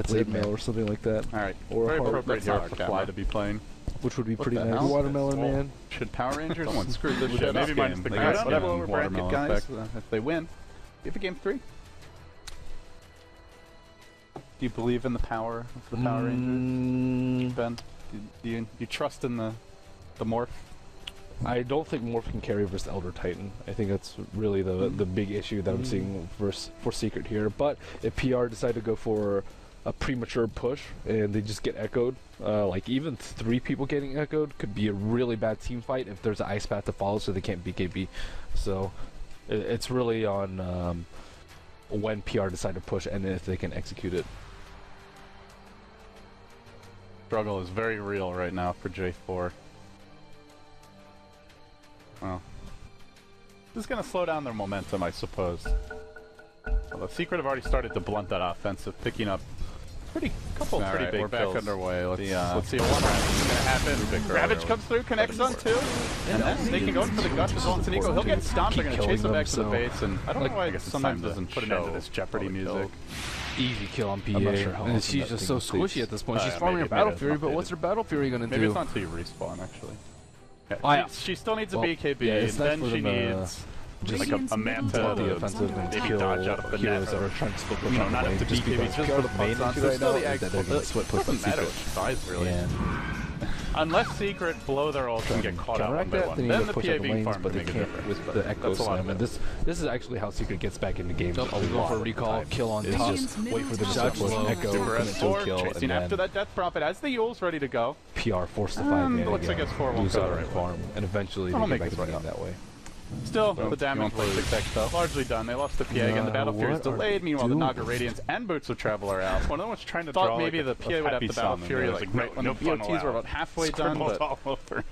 blade mail or something like that. Alright, very appropriate here for Fly to be playing. Which would be pretty nice. Watermelon Man. Should Power Rangers? Someone screwed this shit. Maybe minus the guys. Whatever. Bracket guys. If they win, give a game 3. you believe in the power of the Power Rangers, Ben? Do you trust in the morph? I don't think Morph can carry versus Elder Titan. I think that's really the big issue that I'm seeing for Secret here. But if PR decide to go for a premature push and they just get echoed, like even 3 people getting echoed could be a really bad team fight if there's an ice path to follow, so they can't BKB. So it's really on when PR decide to push and if they can execute it. Struggle is very real right now for J4. Well, this is going to slow down their momentum, I suppose. Although Secret have already started to blunt that offensive, picking up couple pretty big we're kills. back underway. Let's see what is going to happen. Ravage comes through, connects on 2, and then they can go for the gush as well. And Nico, he'll get stomped. They're going to chase him back to the base, and I don't know why sometimes doesn't put an end to this Jeopardy music. Easy kill on PA. I'm not sure how and she's just so squishy at this point. She's farming her Battle Fury, but what's her Battle Fury going to do? Maybe it's not until you respawn, actually. Yeah, she still needs a BKB, and then she needs just like a manta the offensive and maybe kill dodge out of the net, heroes that are trying to split push you know, not have to BKB, just for the main right now, that they're going to split push doesn't matter which size, really. Unless Secret blow their ult and get caught out one by one, then the PA being farmed but they make a can't difference. with the Echo Slam. And this is actually how Secret gets back into games. Go for a recall, kill on top, just wait for the Dodge push, low. Echo, Super commit to a S4 kill, and chasing after then that Death Prophet as the Yule's ready to go. PR forced to fight in looks like S4 won't lose go out the on right farm, and eventually they get back to the game that way. Still, the damage was largely done. They lost the PA again. The Battle Fury is delayed. Meanwhile, the Naga Radiance and Boots of Travel are out. One of them was trying to thought maybe the PA would have the Battle Fury like right when the BOTs were about halfway done, but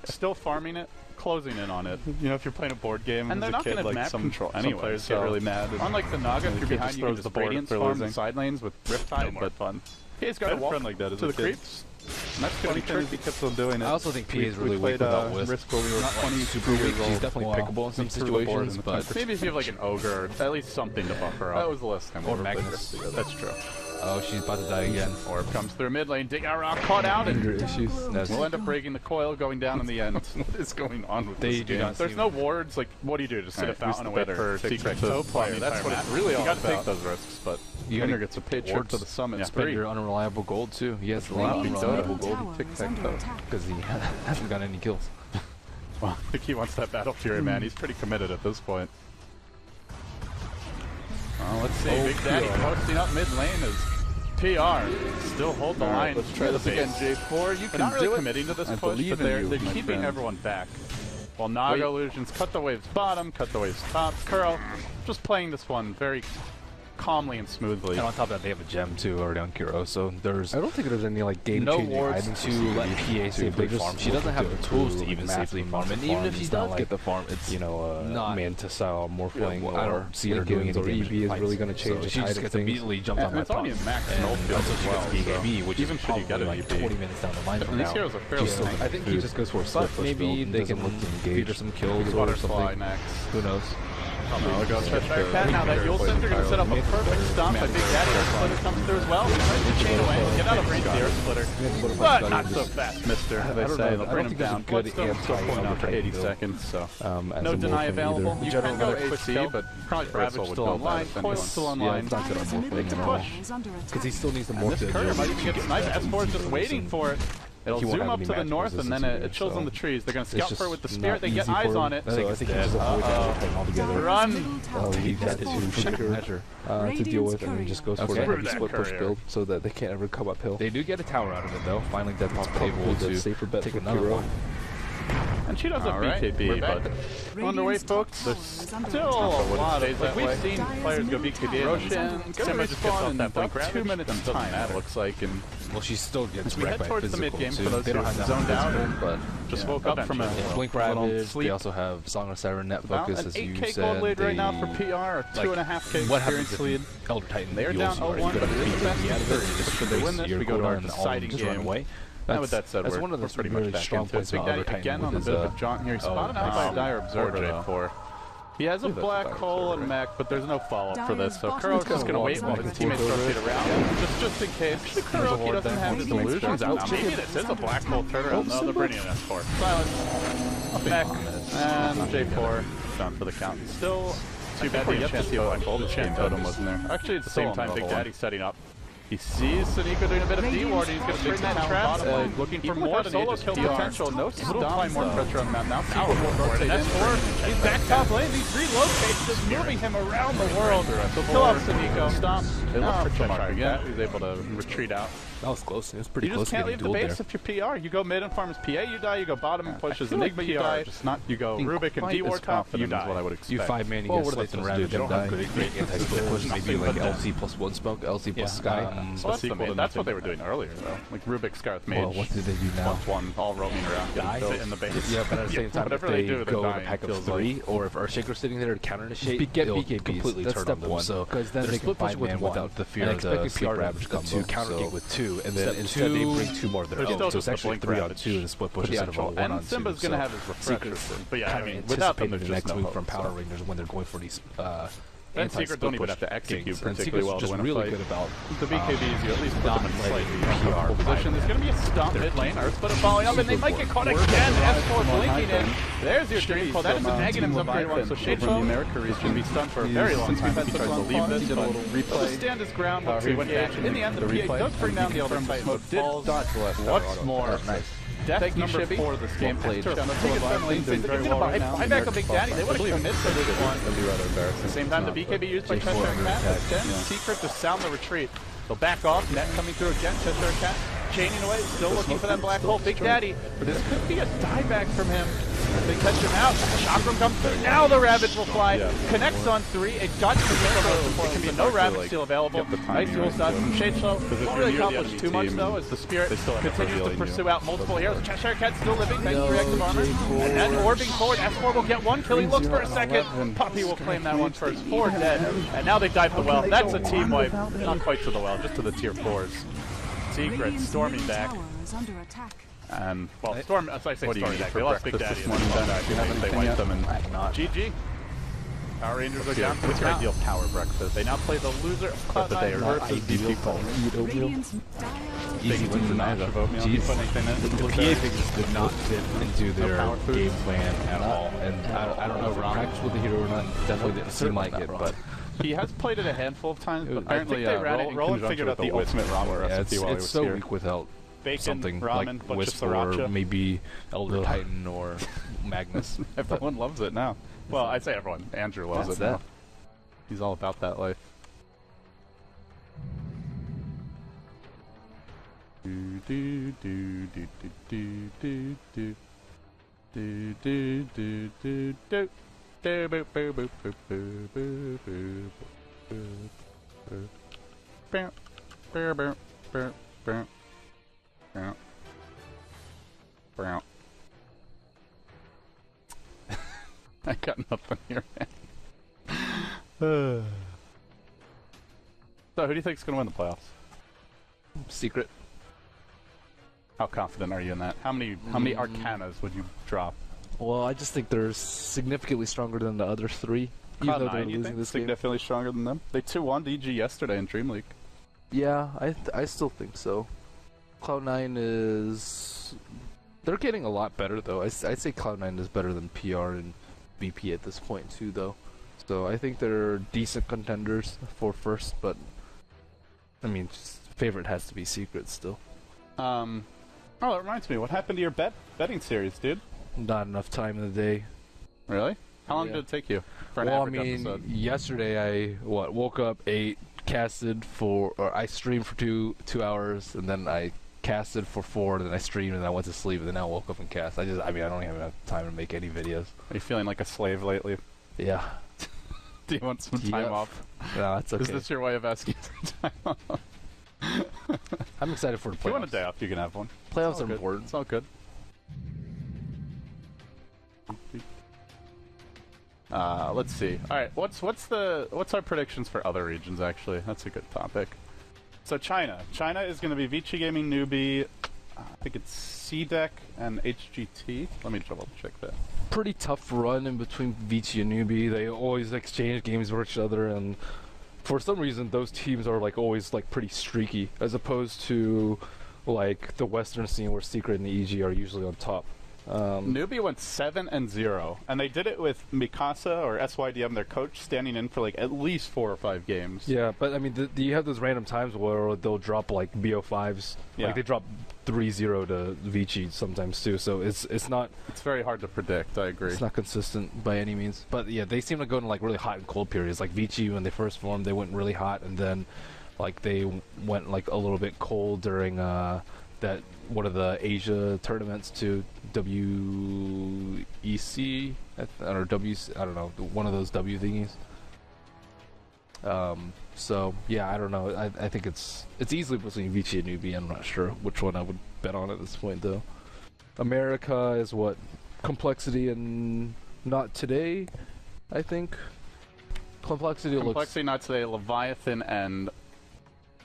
still farming it, closing in on it. You know, if you're playing a board game and they're not going to map control anyway, players get really mad. Unlike the Naga, if you're behind, you can just Radiance farm the side lanes with Riptide, but fun. PA's got to walk like that to the creeps. And that's going to be tricky. Kept on doing it. I also think PA is really weak without Wisp. Risk where we were Not 20 super weak. She's definitely pickable in some situations, but maybe if you have like an Ogre, or at least something to buffer up. That was the last time. Or Magnus. That's true. Oh, she's about to die again. Orb comes through mid lane, dig out rock, caught out, and we'll end up breaking the coil, going down in the end. What is going on with this game? do not There's no wards, like, what do you do? Just sit a fountain and wait for Secret to play? That's what it's really all about. You gotta take those risks, but Winner gets a paid trip to the summit. Yeah, spend your unreliable gold, too. He has a lot of unreliable gold. Tic-tac-toe. Because he hasn't got any kills. Well, I think he wants that Battle Fury, man. He's pretty committed at this point. Well, let's see. Big Daddy posting up mid lane as PR still hold the line. Let's try this again, J4. You can not really do it. committing to this push, but they're keeping everyone back. While Naga Illusions cut the waves bottom, cut the waves top. Kuro just playing this one very calmly and smoothly. And on top of that, they have a gem too already on Kuro, so there's I don't think there's any like game no changing wards items to let PA safely farm. She doesn't have the tools to even safely farm, and even if she does get the farm, it's not Manta style morphling. I don't see her doing or anything. EB is really going to change the she just gets immediately jumped on my top. It's max no field as well. BKB, which even should you get like 20 minutes down the line from now. These heroes are fairly I think he just goes for a split push maybe build. they can feed her some kills or something. Who knows? No, it goes now that Yule Center going to set up a perfect stomp. I think Daddy Splitter comes through as well. He tries to chain away. Get out of range, the Earth Splitter. But not so fast, mister. They say they'll bring him down. Bloodstone still pulling out for 80 seconds, so no deny available. You can go HC, but probably Ravage still online. Coil still online. It's a push. Because he still needs the morph. This Courier might even get sniped. S4 is just waiting for it. It'll zoom up to the north, and then it chills on the trees. They're going to scout for it with the Spirit. They get eyes on it. So I think he just avoids everything altogether. Run! Leave that to measure to deal with, and he just goes for that split push build so that they can't ever come uphill. They do get a tower out of it, though. Finally, that's able to safer bet take another one. And she does have BKB, but underway, folks. There's still a lot of like we've seen players go BKB. Roshan, Simba just gets off that blink. 2 minutes in time, it looks like, and well, she still gets we wrecked head by towards the mid game for those they don't have that zoned out, but just woke up from a blink ravage. They also have Song of Siren net focus, as you said. 8K gold lead right now for PR, or 2.5K what happens experience lead. Elder Titan, they're down 0-1, but it is the best. Should they win this, we go to our deciding game. Away. With that said, that's one of the pretty really much strong points Big about Daddy again on a bit of a jaunt here. He's spotted out by Dire Observer, J4. He has a black hole and mech, but there's no follow-up for this, so Kuroki's just going to wait while his teammates rotate around, just in case. Kuroki doesn't have his illusions out. Maybe this is a black hole turnaround. No, they're bringing in S4. Silence. Mech. And J4 done for the count. Still too bad the chance to black hole. The chance totem wasn't there. Actually, at the same time, Big Daddy's setting up. He sees Sneeko doing a bit of D-ward, he's going to bring that trap, looking for more solo kill potential. No stun, apply more pressure on that. Now S4, he's back top lane, these relocates just moving him around the world. Kill off Sneeko, stomp. They look for Mark again. He was able to retreat out. That was close. It was pretty close. You just can't leave the base if you're PR. You go mid and farm as PA, you die. You go bottom and push as Enigma, you die. Just not, you go Rubik and D-Ward top, you die. Is what I would expect. You 5-man, you get Slice and Ravage, they don't have great anti-split push. Maybe like LC plus 1 smoke, LC plus Sky. That's what they were doing earlier, though. Like Rubik, Scarth, Mage. Well, what did they do now? +1, all roaming around, getting in the base. Yeah, but at the same time, if they go with a pack of 3, or if Earthshaker's sitting there to counter-initiate, get it'll BKBs. completely turn on them. So because then they can split push without the fear of the Sleep Ravage combo. 2 counter-gate with 2, and then instead they bring 2 more of their own. So it's actually 3 on 2 in a split push instead of a 1 on 2. And Simba's going to have his refreshers. But yeah, I mean, without them, there's the just next no move hope, from Power Rangers when they're going for these and Secret don't even have to execute particularly well to win a really fight. good about the BKBs, you at least put them in slightly PR position. There's going to be a stomp mid lane, Earthsplit falling up, and they might get caught again. S4 blinking in. There's your dream call. That is a negatives upgrade one. So Shadeflow is going to be stunned for a very long time. He tries to leave this, but he'll stand his ground. We'll see what he actually. In the end, the PA does bring down the Elder Titan. Did dodge the last. What's more? Nice. Death number 4 of this game played. Doing very well right now. Buy back a Big Daddy. They would have committed to this one. At the same time, the BKB used by Cheshire Cat. Secret to sound the retreat. They'll back off. Net coming through again. Cheshire Cat chaining away. Still looking for that black hole. Big Daddy. This could be a dieback from him. They catch him out. Chakram comes through. Now the Ravage will fly. Connects on 3. It got to the It can be no Ravage still available. Nice dual shot from Shadeflow. Won't really accomplish too much though as the Spirit continues to pursue out multiple heroes. Cheshire Cat still living. Thanks for reactive armor. And then orbing forward. S4 will get 1 kill. He looks for a second. Puppy will claim that one first. 4 dead. And now they dive the well. That's a team wipe. Not quite to the well, just to the tier 4s. Secret storming back. And, well, Storm, as I say, Storm back. They lost Big Daddy this morning, they wiped them, and GG. Power Rangers are down. What's your ideal power breakfast? They now play the loser of Cloud9 versus BP. Easy win for Naga. The PA things did not fit into their game plan at all. And I don't know if practice with the hero or not. Definitely didn't seem like it, but... He has played it a handful of times, but apparently Roland figured out the ultimate ramen recipe while he was here. It's so weak without bacon, something ramen, like Whisper or maybe Elder Titan or Magnus. Everyone loves it now. Well, I'd say everyone. Andrew loves it now. He's all about that life. Do do do do do do do do do do do do. Boop boop boop boop boop boop boop boop boop boop boop. I got nothing here. So, who do you think is going to win the playoffs? Secret. How confident are you in that? How many Arcanas would you drop? Well, I just think they're significantly stronger than the other 3. Even though they're losing this game. Significantly stronger than them? They 2-1 DG yesterday in Dream League. Yeah, I still think so. Cloud9 is... They're getting a lot better, though. I'd say Cloud9 is better than PR and VP at this point, too, though. So I think they're decent contenders for first, but... I mean, favorite has to be Secret still. Oh, that reminds me. What happened to your betting series, dude? Not enough time in the day. Really? How long did it take you for an average episode? Yesterday I woke up, ate, casted for, or I streamed for two hours, and then I casted for 4, and then I streamed, and I went to sleep, and then I woke up and cast. I don't even have enough time to make any videos. Are you feeling like a slave lately? Yeah. Do you want some time off? No, that's okay. Is this your way of asking for time off? I'm excited for the playoffs. If you want a day off, you can have one. Playoffs are important. It's all good. Let's see. All right, what's our predictions for other regions? Actually, that's a good topic. So China is going to be Vici Gaming, Newbie. I think it's C-Deck and HGT. Let me double check that. Pretty tough run in between Vici and Newbie. They always exchange games with each other, and for some reason those teams are like always like pretty streaky, as opposed to like the Western scene where Secret and the EG are usually on top. Newbie went 7-0, and they did it with Mikasa or SYDM, their coach, standing in for like at least 4 or 5 games. Yeah, but I mean, you have those random times where they'll drop like BO5s. Yeah. Like they drop 3-0 to Vici sometimes too. So it's not. It's very hard to predict. I agree. It's not consistent by any means. But yeah, they seem to go into like really hot and cold periods. Like Vici, when they first formed, they went really hot, and then like they went like a little bit cold during that one of the Asia tournaments to WEC or WC, I don't know, one of those W thingies. So yeah, I don't know. I think it's easily between Vici and Newbie. I'm not sure which one I would bet on at this point though. America is what? Complexity and Not Today, I think. Complexity Not Today, Leviathan, and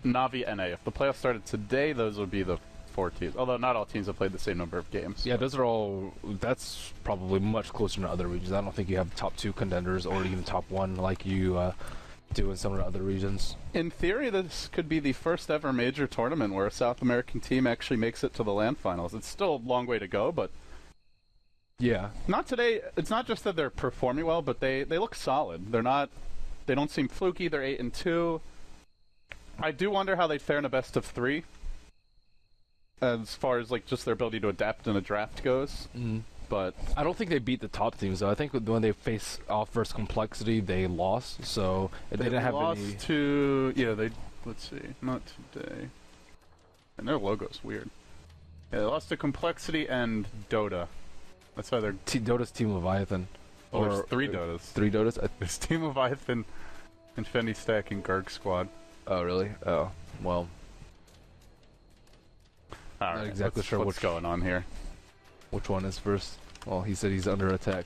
Navi NA. If the playoffs started today, those would be the 4 teams. Although not all teams have played the same number of games. Yeah, those are all. That's probably much closer to other regions. I don't think you have top 2 contenders or even top 1 like you do in some of the other regions. In theory, this could be the first ever major tournament where a South American team actually makes it to the LAN Finals. It's still a long way to go, but yeah. Not today. It's not just that they're performing well, but they look solid. They don't seem fluky. They're 8-2. I do wonder how they'd fare in a best of 3. As far as like just their ability to adapt in a draft goes. But I don't think they beat the top teams though. I think when they face off versus Complexity, they lost. So they didn't have lost any. Let's see, not today. And their logo's weird. Yeah, they lost to Complexity and Dota. That's why they're Dota's Team Leviathan. Oh, there's 3 Dotas. 3 Dotas. There's Team Leviathan, Infinity Stack, and Gerg Squad. Oh really? Oh well. All right, exactly sure what's going on here. Which one is first? Well, he said he's under attack.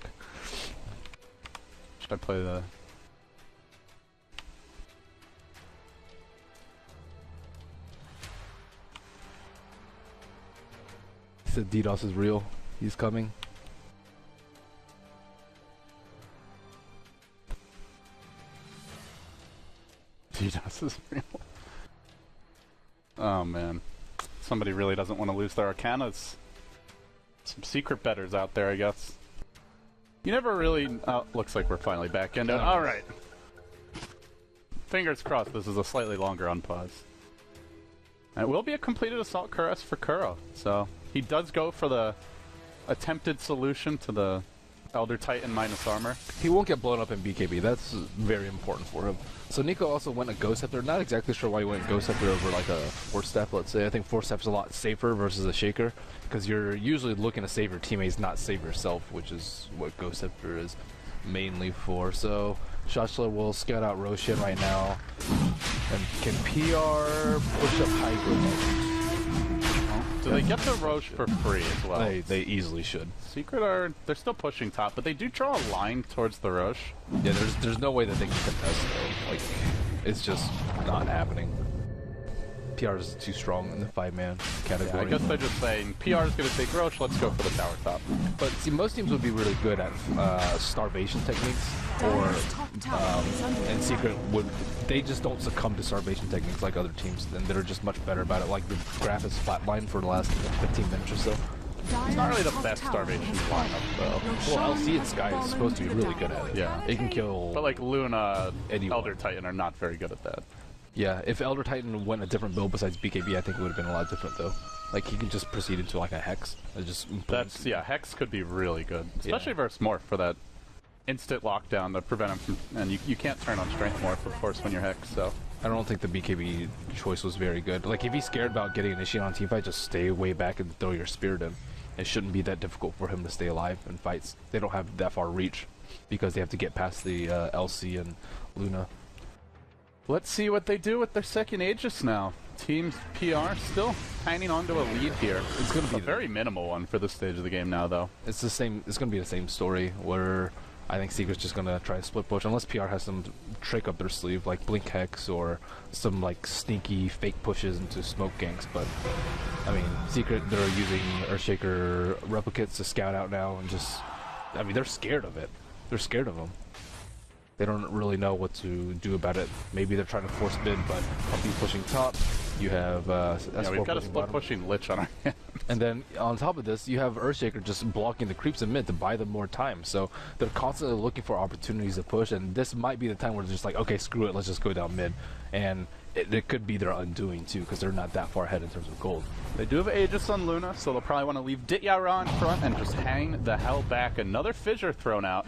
Should I play the... He said DDoS is real. He's coming. DDoS is real. Oh man. Somebody really doesn't want to lose their Arcanas. Some secret bettors out there, I guess. You never really... Oh, looks like we're finally back into it. Alright. Fingers crossed this is a slightly longer unpause. And it will be a completed Assault Cuirass for Kuro. So, he does go for the attempted solution to the Elder Titan minus armor. He won't get blown up in BKB. That's very important for him. So Nico also went a Ghost Scepter. Not exactly sure why he went Ghost Scepter over like a Force Step, let's say. I think Force Step's a lot safer versus a Shaker, because you're usually looking to save your teammates, not save yourself, which is what Ghost Scepter is mainly for. So Shashla will scout out Roshan right now. And can PR push up high ground? Do they get the Roche for free as well? They easily should. Secret they're still pushing top, but they do draw a line towards the Roche. Yeah, there's no way that they can contest though. Like, it's just not happening. PR is too strong in the 5-man category. Yeah, I guess they're just saying, PR is going to take Roche, let's go for the tower top. But see, most teams would be really good at starvation techniques, or and Secret would, they just don't succumb to starvation techniques like other teams, and they're just much better about it. Like the graph is flatlined for the last 15 minutes or so. It's not really the best starvation lineup, though. Well, LC and Sky is supposed to be really good at it. Yeah. It can kill... But like Luna, Elder Titan are not very good at that. Yeah, if Elder Titan went a different build besides BKB, I think it would have been a lot different, though. Like, he can just proceed into, like, a Hex. That's, yeah, Hex could be really good. Especially versus Morph for that instant lockdown to prevent him from... And you can't turn on Strength Morph, of course, when you're Hex, so... I don't think the BKB choice was very good. Like, if he's scared about getting initiated on teamfight, just stay way back and throw your Spirit in. It shouldn't be that difficult for him to stay alive in fights. They don't have that far reach, because they have to get past the LC and Luna. Let's see what they do with their second Aegis now. Team PR still hanging on to a lead here. It's going to be a very minimal one for this stage of the game now, though. It's the same. It's going to be the same story where I think Secret's just going to try to split push, unless PR has some trick up their sleeve, like Blink Hex or some like sneaky fake pushes into smoke ganks. But I mean, Secret, they're using Earthshaker replicates to scout out now, and just, I mean, they're scared of it. They're scared of them. They don't really know what to do about it. Maybe they're trying to force bid, but Puppy pushing top. You have yeah, we've got a split pushing Lich on our hands. And then on top of this, you have Earthshaker just blocking the creeps in mid to buy them more time. So they're constantly looking for opportunities to push, and this might be the time where they're just like, okay, screw it, let's just go down mid. And it could be their undoing too, because they're not that far ahead in terms of gold. They do have Aegis on Luna, so they'll probably want to leave Dityara in front and just hang the hell back. Another fissure thrown out.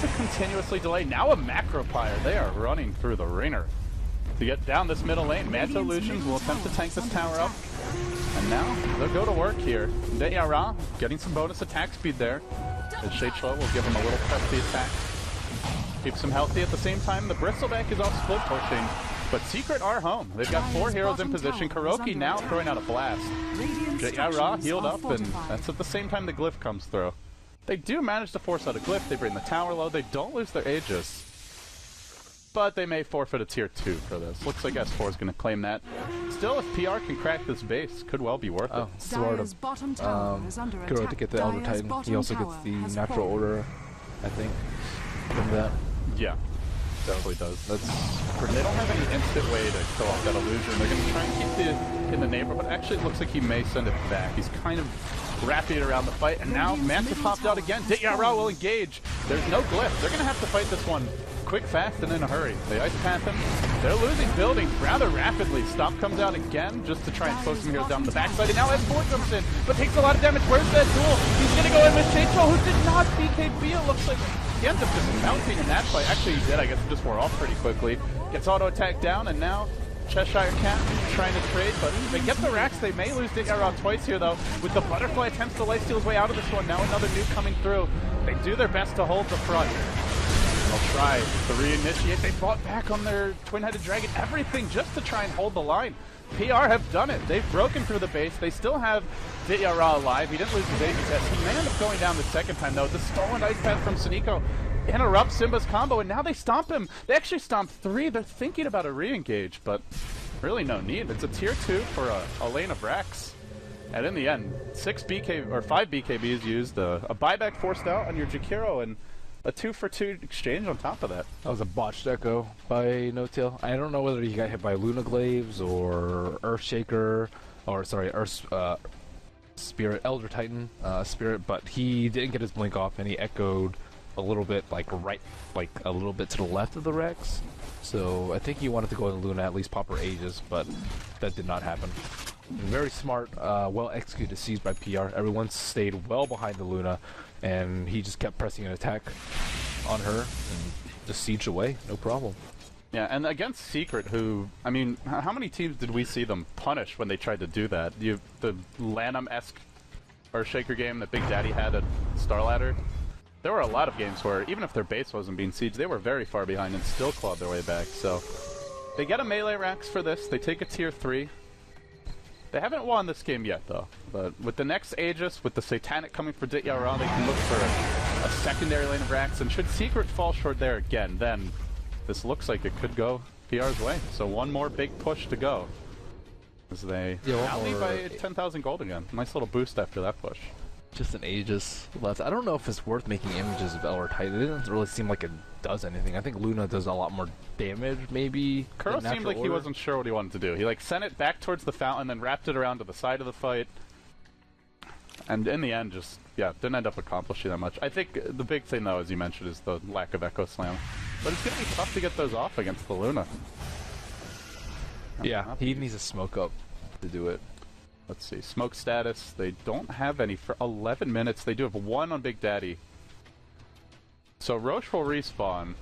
Just to continuously delay. Now a Macropire. They are running through the ringer to get down this middle lane. Manta Illusions will attempt to tank this tower up. And now they'll go to work here. Dityara getting some bonus attack speed there. The Shade-Shlo will give him a little pressy attack. Keeps him healthy at the same time. The Bristleback is off split pushing. But Secret are home. They've got 4 heroes in position. Kuroki now throwing out a blast. Dityara healed up, and that's at the same time the glyph comes through. They do manage to force out a glyph. They bring the tower low. They don't lose their Aegis. But they may forfeit a tier 2 for this. Looks like S4 is going to claim that. Still, if PR can crack this base, could well be worth it. Sort of. Kuro to get the Elder Titan. He also gets the Natural Order, I think, from that. Yeah. Definitely does. They don't have any instant way to kill off that illusion. They're going to try and keep it in the neighborhood, but actually it looks like he may send it back. He's kind of wrapping it around the fight, and now Manta popped out again. Dityara will engage. There's no glyph. They're going to have to fight this one quick, fast, and in a hurry. They ice path him. They're losing buildings rather rapidly. Stomp comes out again just to try and slow some heroes down the backside, and now S4 jumps in, but takes a lot of damage. Where's that duel? He's going to go in with Shade-Shlo, who did not BKB, it looks like. He ends up just mounting in that fight. Actually, he did. I guess it just wore off pretty quickly. Gets auto attack down, and now Cheshire Cat trying to trade, but they get the racks. They may lose Dityara twice here, though. With the Butterfly attempts to lifesteal his way out of this one. Now another nuke coming through. They do their best to hold the front. They'll try to reinitiate. They fought back on their Twin-Headed Dragon. Everything just to try and hold the line. PR have done it. They've broken through the base. They still have Dityara alive. He didn't lose his Aegis test. He may end up going down the second time, though. The stolen ice path from Suniko interrupts Simba's combo, and now they stomp him. They actually stomp 3. They're thinking about a re-engage, but really no need. It's a tier 2 for a lane of Rex. And in the end, 5 BKBs used, a buyback forced out on your Jakiro, and a 2-for-2 exchange on top of that. That was a botched echo by No-Tail. I don't know whether he got hit by Luna Glaives or Earthshaker, or sorry, Spirit, Elder Titan Spirit, but he didn't get his blink off, and he echoed a little bit, a little bit to the left of the Rex. So I think he wanted to go in Luna, at least pop her Aegis, but that did not happen. Very smart, well executed siege by PR. Everyone stayed well behind the Luna, and he just kept pressing an attack on her and just siege away, no problem. Yeah, and against Secret, who, I mean, how many teams did we see them punish when they tried to do that? The Lanham-esque Earthshaker game that Big Daddy had at Starladder? There were a lot of games where, even if their base wasn't being sieged, they were very far behind and still clawed their way back. So they get a melee Rax for this. They take a tier 3. They haven't won this game yet, though. But with the next Aegis, with the Satanic coming for Dityara, they can look for a secondary lane of Rax. And should Secret fall short there again, then this looks like it could go PR's way. So one more big push to go. As they rally by 10,000 gold again. Nice little boost after that push. Just an Aegis left. I don't know if it's worth making images of Elder Titan. It doesn't really seem like it does anything. I think Luna does a lot more damage, maybe. Kuro seemed like he wasn't sure what he wanted to do. He sent it back towards the fountain, then wrapped it around to the side of the fight. And in the end, just, didn't end up accomplishing that much. I think the big thing, though, as you mentioned, is the lack of Echo Slam. But it's going to be tough to get those off against the Luna. Yeah, he needs a smoke up to do it. Let's see, smoke status, they don't have any for 11 minutes. They do have 1 on Big Daddy. So Roche will respawn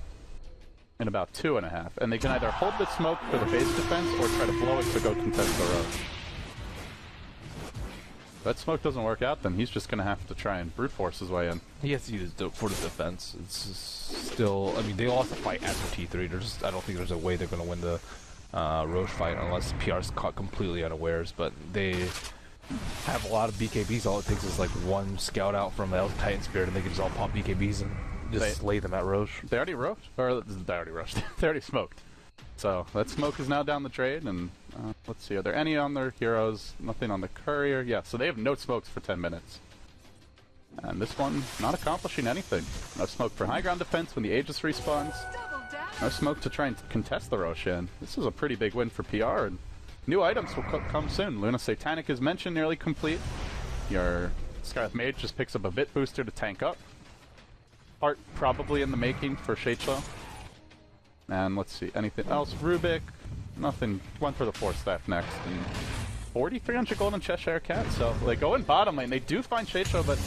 in about 2.5, and they can either hold the smoke for the base defense or try to blow it to go contest the Roche. If that smoke doesn't work out, then he's just going to have to try and brute force his way in. He has to use it for the defense. It's still, I mean, they lost the fight after T3. I don't think there's a way they're going to win the Roche fight unless PR's caught completely unawares, but they have a lot of BKBs. All it takes is one scout out from Elder Titan Spirit and they can just all pop BKBs and just lay them at Roche. They already roached? Or they already rushed. They already smoked. So that smoke is now down the trade, and let's see, are there any on their heroes? Nothing on the courier. Yeah, so they have no smokes for 10 minutes. And this one not accomplishing anything. No smoke for high ground defense when the Aegis respawns. No smoke to try and contest the Roshan. This is a pretty big win for PR, and new items will come soon. Luna Satanic is mentioned, nearly complete. Your Scarlet Mage just picks up a bit booster to tank up. Heart probably in the making for Sheicho. And let's see, anything else? Rubik, nothing. Went for the Force Staff next. And 4,300 gold in Cheshire Cat, so they go in bottom lane. They do find Sheicho, but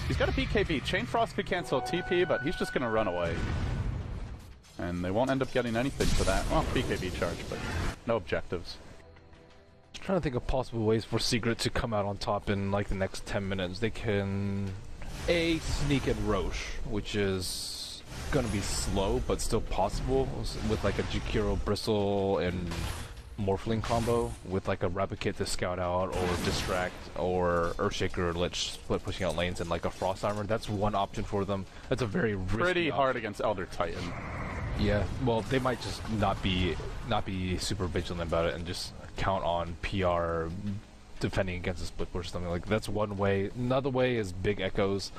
he's got a BKB. Chain Frost could cancel TP, but he's just going to run away. And they won't end up getting anything for that. Well, BKB charge, but no objectives. I'm trying to think of possible ways for Secret to come out on top in like the next 10 minutes. They can sneak in Roche, which is gonna be slow but still possible with like a Jakiro Bristle and Morphling combo with like a Rapid Kit to scout out or distract or Earthshaker Lich split pushing out lanes and like a Frost Armor. That's one option for them. That's a very pretty hard against Elder Titan. Yeah, well, they might just not be super vigilant about it and just count on PR defending against a split push or something. Like that's one way. Another way is big echoes.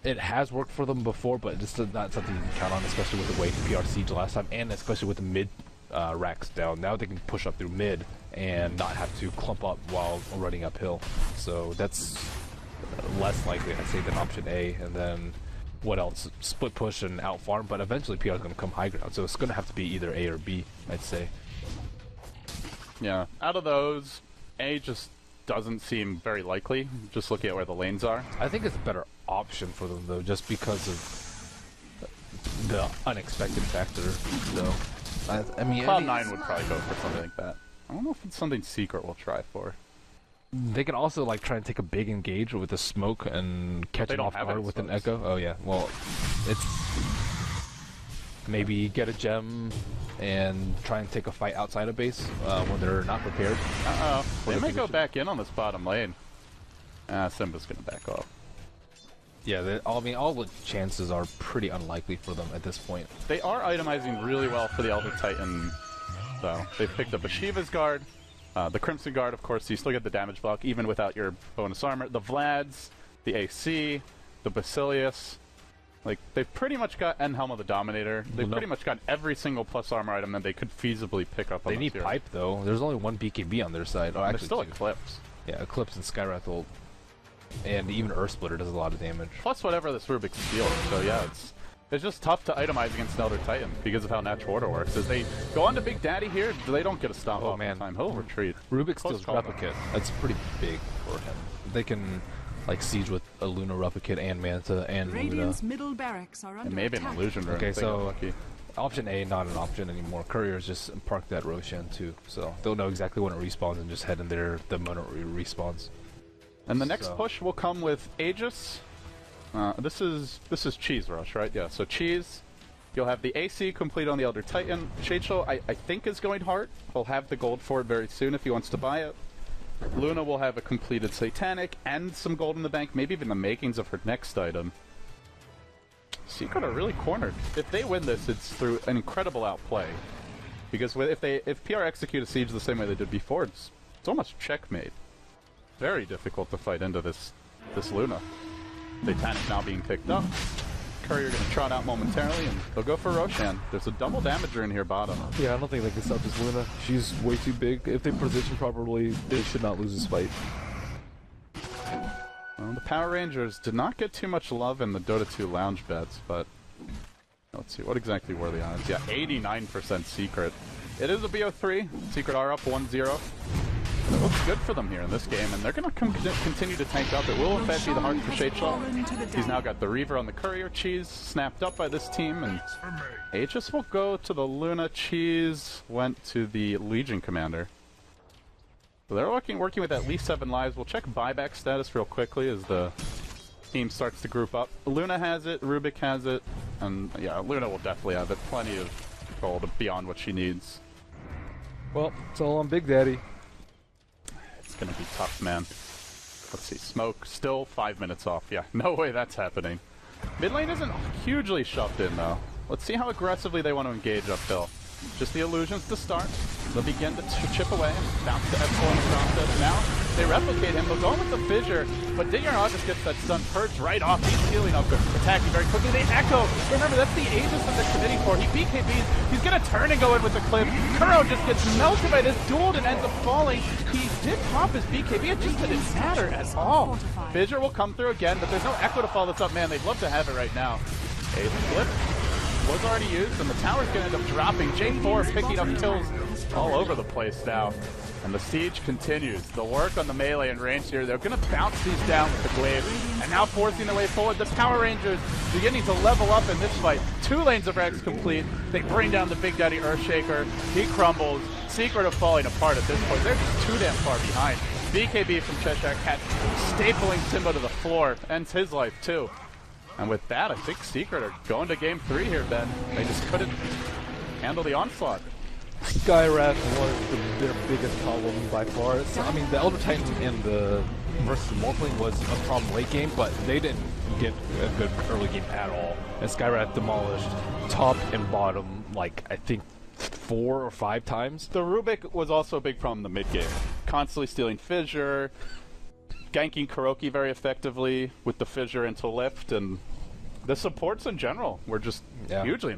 It has worked for them before, but it's not something you can count on, especially with the way PR siege last time, and especially with the mid racks down. Now they can push up through mid and not have to clump up while running uphill. So that's less likely, I'd say, than option A. And then what else? Split push and out farm, but eventually PR is going to come high ground, so it's going to have to be either A or B, I'd say. Yeah, out of those, A just doesn't seem very likely, just looking at where the lanes are. I think it's a better option for them, though, just because of the unexpected factor, though. I mean, Cloud9 would probably go for something like that. I don't know if it's something Secret will try for. They can also like try and take a big engage with the smoke and catch him off guard with an echo. Oh yeah, well, it's maybe get a gem and try and take a fight outside of base when they're not prepared. They may go back in on this bottom lane. Simba's gonna back off. Yeah, I mean, all the chances are pretty unlikely for them at this point. They are itemizing really well for the Elder Titan, though. They've picked up a Shiva's Guard. The Crimson Guard, of course, you still get the damage block even without your bonus armor. The Vlads, the AC, the Basilius. Like, they've pretty much got Helm of the Dominator. They've pretty much got every single plus armor item that they could feasibly pick up on They need hero. Pipe, though. There's only one BKB on their side. Oh, there's still Eclipse. Yeah, Eclipse and Skywrath ult. And even Earth Splitter does a lot of damage. Plus whatever this Rubik's steals. So yeah, it's just tough to itemize against Elder Titan because of how Natural Order works. As they go on to Big Daddy here, they don't get a stop off in time. He'll retreat. Rubik steals Replicate. That's pretty big for him. They can like siege with a Luna Replicate and Manta and Radiant's Luna. middle barracks are under and maybe attack. an Illusion Rune. Okay, so option A, not an option anymore. Couriers just park that Roshan too, so they'll know exactly when it respawns and just head in there the moment it respawns. And the next push will come with Aegis. This is Cheese Rush, right? Yeah, so Cheese. You'll have the AC complete on the Elder Titan. Sheicho, I think, is going hard. He'll have the gold for it very soon if he wants to buy it. Luna will have a completed Satanic and some gold in the bank, maybe even the makings of her next item. Secret are really cornered. If they win this, it's through an incredible outplay. Because if PR execute a siege the same way they did before, it's almost checkmate. Very difficult to fight into this Luna. Satanic now being picked up. Courier gonna trot out momentarily, and they'll go for Roshan. There's a double damager in here bottom. Yeah, I don't think they can stop this Luna. She's way too big. If they position properly, they should not lose this fight. Well, the Power Rangers did not get too much love in the Dota 2 lounge bets, but let's see, what exactly were the odds? Yeah, 89% Secret. It is a BO3. Secret are up 1-0. It looks good for them here in this game, and they're going to continue to tank up. It will in fact be the heart for Sheicho. He's now got the Reaver on the Courier. Cheese snapped up by this team, and Aegis will go to the Luna. Cheese went to the Legion Commander. So they're working with at least 7 lives. We'll check buyback status real quickly as the team starts to group up. Luna has it, Rubik has it, and yeah, Luna will definitely have it. Plenty of gold beyond what she needs. Well, it's all on Big Daddy. It's gonna be tough, man. Let's see, Smoke still 5 minutes off. Yeah, no way that's happening. Mid lane isn't hugely shoved in, though. Let's see how aggressively they want to engage uphill. Just the illusions to start. They'll begin to chip away, bounce to F4 in the process. Now they replicate him. They'll go with the fissure, but Digger just gets that stun purge right off. He's healing up, attacking very quickly. They echo. Remember, that's the Aegis that they're committing for. He BKBs. He's going to turn and go in with the clip. Kuro just gets melted by this duel and ends up falling. He did pop his BKB. It just didn't matter at all. Fissure will come through again, but there's no echo to follow this up. Man, they'd love to have it right now. A flip was already used, and the tower's going to end up dropping. J4 picking up kills all over the place now. And the siege continues. The work on the melee and range here, they're going to bounce these down with the glaive, and now forcing their way forward. The Power Rangers beginning to level up in this fight. 2 lanes of Rex complete. They bring down the Big Daddy Earthshaker. He crumbles. Secret of falling apart at this point. They're just too damn far behind. BKB from Cheshire Cat stapling Simba to the floor. Ends his life too. And with that, I think Secret are going to game 3 here, Ben. They just couldn't handle the onslaught. Skywrath was their biggest problem by far. So, I mean, the Elder Titan in the versus Morphling was a problem late game, but they didn't get a good early game at all. And Skywrath demolished top and bottom, like, I think 4 or 5 times. The Rubik was also a big problem in the mid game. Constantly stealing Fissure, ganking Kuroki very effectively with the Fissure into lift, and the supports in general were just hugely